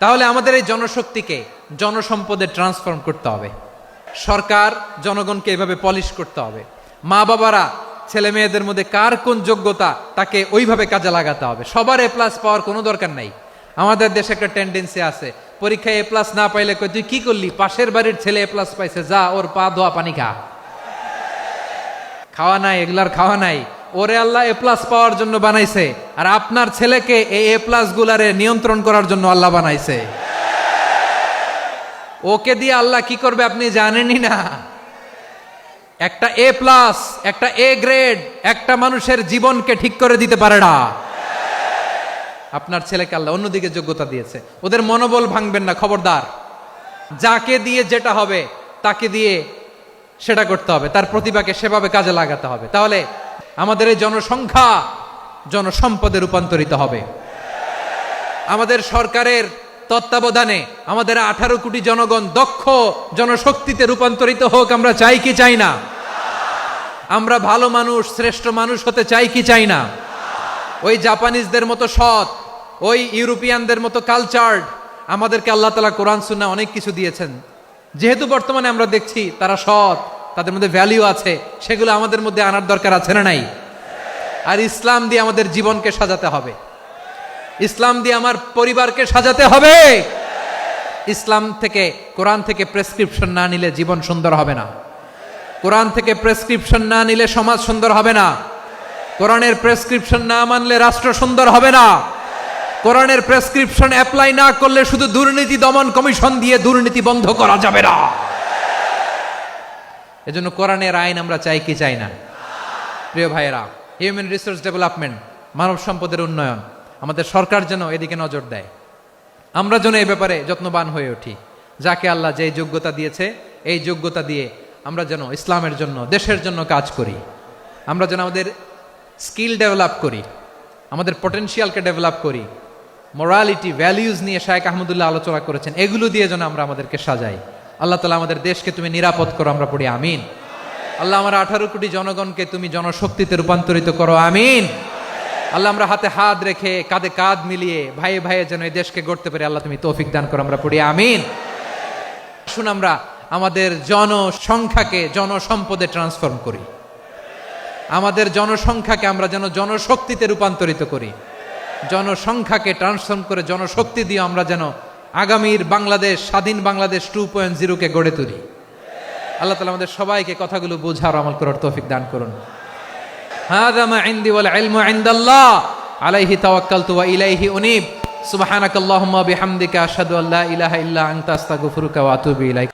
তাহলে আমাদের এই জনশক্তিকে জনসম্পদে ট্রান্সফর্ম করতে হবে। সরকার জনগণকে এভাবে পলিশ করতে হবে। মা বাবারা ছেলে মেয়েদের মধ্যে কার কোন যোগ্যতা তাকে ওইভাবে কাজে লাগাতে হবে। সবার A+ পাওয়ার কোনো দরকার নাই। আমাদের দেশে একটা টেন্ডেন্সি আছে, পরীক্ষায় A+ না পাইলে কই তুই কি করলি, পাশের বাড়ির ছেলে A+ পাইছে, যা ওর পা ধোয়া পানি খা। খাওয়া নাই, এগুলার খাওয়া নাই। ওরে আল্লাহ A+ পাওয়ার জন্য বানাইছে, আর আপনার ছেলেকে এই A+ গুলারে নিয়ন্ত্রণ করার জন্য আল্লাহ বানাইছে। ওকে দিয়ে আল্লাহ কি করবে আপনি জানেনই না। একটা A+, একটা A গ্রেড একটা মানুষের জীবনকে ঠিক করে দিতে পারে না। আপনার ছেলেকে আল্লাহ অন্যদিকে যোগ্যতা দিয়েছে। ওদের মনোবল ভাঙবেন না, খবরদার। যাকে দিয়ে যেটা হবে তাকে দিয়ে সেটা করতে হবে, তার প্রতিভাকে সেভাবে কাজে লাগাতে হবে। তাহলে আমাদের এই জনসংখ্যা জনসম্পদে রূপান্তরিত হবে। আমাদের সরকারের তত্ত্বাবধানে আমাদের 18 কোটি জনগণ দক্ষ জনশক্তিতে রূপান্তরিত হোক। আমরা চাই কি চাই না? আমরা ভালো মানুষ, শ্রেষ্ঠ মানুষ হতে চাই কি চাই না? ওই জাপানিজদের মতো সৎ, ওই ইউরোপিয়ানদের মতো কালচার্ড। আমাদেরকে আল্লাহ তাআলা কোরআন সুন্নাহ অনেক কিছু দিয়েছেন। যেহেতু বর্তমানে আমরা দেখছি তারা সৎ, তাদের মধ্যে ভ্যালিউ আছে, সেগুলো আমাদের মধ্যে আনার দরকার আছে না নাই? আর ইসলাম দিয়ে আমাদের জীবনকে সাজাতে হবে। ইসলাম দিয়ে আমার পরিবারকে সাজাতে হবে। ইসলাম থেকে, কোরআন থেকে প্রেসক্রিপশন না নিলে জীবন সুন্দর হবে না। কোরআন থেকে প্রেসক্রিপশন না নিলে সমাজ সুন্দর হবে না। কোরআনের প্রেসক্রিপশন না মানলে রাষ্ট্র সুন্দর হবে না। কোরআনের প্রেসক্রিপশন অ্যাপ্লাই না করলে শুধু দুর্নীতি দমন কমিশন দিয়ে দুর্নীতি বন্ধ করা যাবে না। এজন্য কোরআনের আইন আমরা চাই কি চাই না? প্রিয় ভাইয়েরা, হিউম্যান রিসোর্স ডেভেলপমেন্ট, মানব সম্পদের উন্নয়ন, আমাদের সরকার যেন এদিকে নজর দেয়। আমরা যেন এই ব্যাপারে যত্নবান হয়ে উঠি। যাকে আল্লাহ যে যোগ্যতা দিয়েছে, এই যোগ্যতা দিয়ে আমরা যেন ইসলামের জন্য, দেশের জন্য কাজ করি। আমরা যেন আমাদের স্কিল ডেভেলপ করি, আমাদের পটেনশিয়ালকে ডেভেলপ করি। মোরালিটি, ভ্যালিউজ নিয়ে শায়েখ আহমদুল্লাহ আলোচনা করেছেন। এগুলো দিয়ে যেন আমরা আমাদেরকে সাজাই। আল্লাহ তাআলা আমাদের দেশকে তুমি নিরাপদ করো, আমরা পড়ি আমিন। আল্লাহ আমার 18 কোটি জনগণকে তুমি জনশক্তিতে রূপান্তরিত করো, আমিন। আল্লাহ আমরা হাতে হাত রেখে, কাঁধে কাঁধ মিলিয়ে ভাইয়ে ভাইয়ে যেন এই দেশকে গড়তে পারি, আল্লাহ তুমি তৌফিক দান করো, আমরা পড়ি আমিন। আসুন আমরা আমাদের জনসংখ্যাকে জনসম্পদে ট্রান্সফর্ম করি। আমাদের জনসংখ্যাকে আমরা যেন জনশক্তিতে রূপান্তরিত করি। জনসংখ্যাকে ট্রান্সফর্ম করে জনশক্তি দিয়ে আমরা যেন আগামীর বাংলাদেশ, স্বাধীন বাংলাদেশ 2.0 কে গড়ে তুলি। আল্লাহ তাআলা আমাদের সবাইকে কথাগুলো বোঝার, আমল করার তৌফিক দান করুন। হাযা মা ইনদি ওয়াল ইলমু ইনদাল্লাহ আলাইহি তাওয়াক্কালতু ওয়া ইলাইহি উনীব। সুবহানাকাল্লাহুম্মা বিহামদিকা আশহাদু আল্লা ইলাহা ইল্লা আনতা আস্তাগফিরুকা ওয়া আতুবু ইলাইক।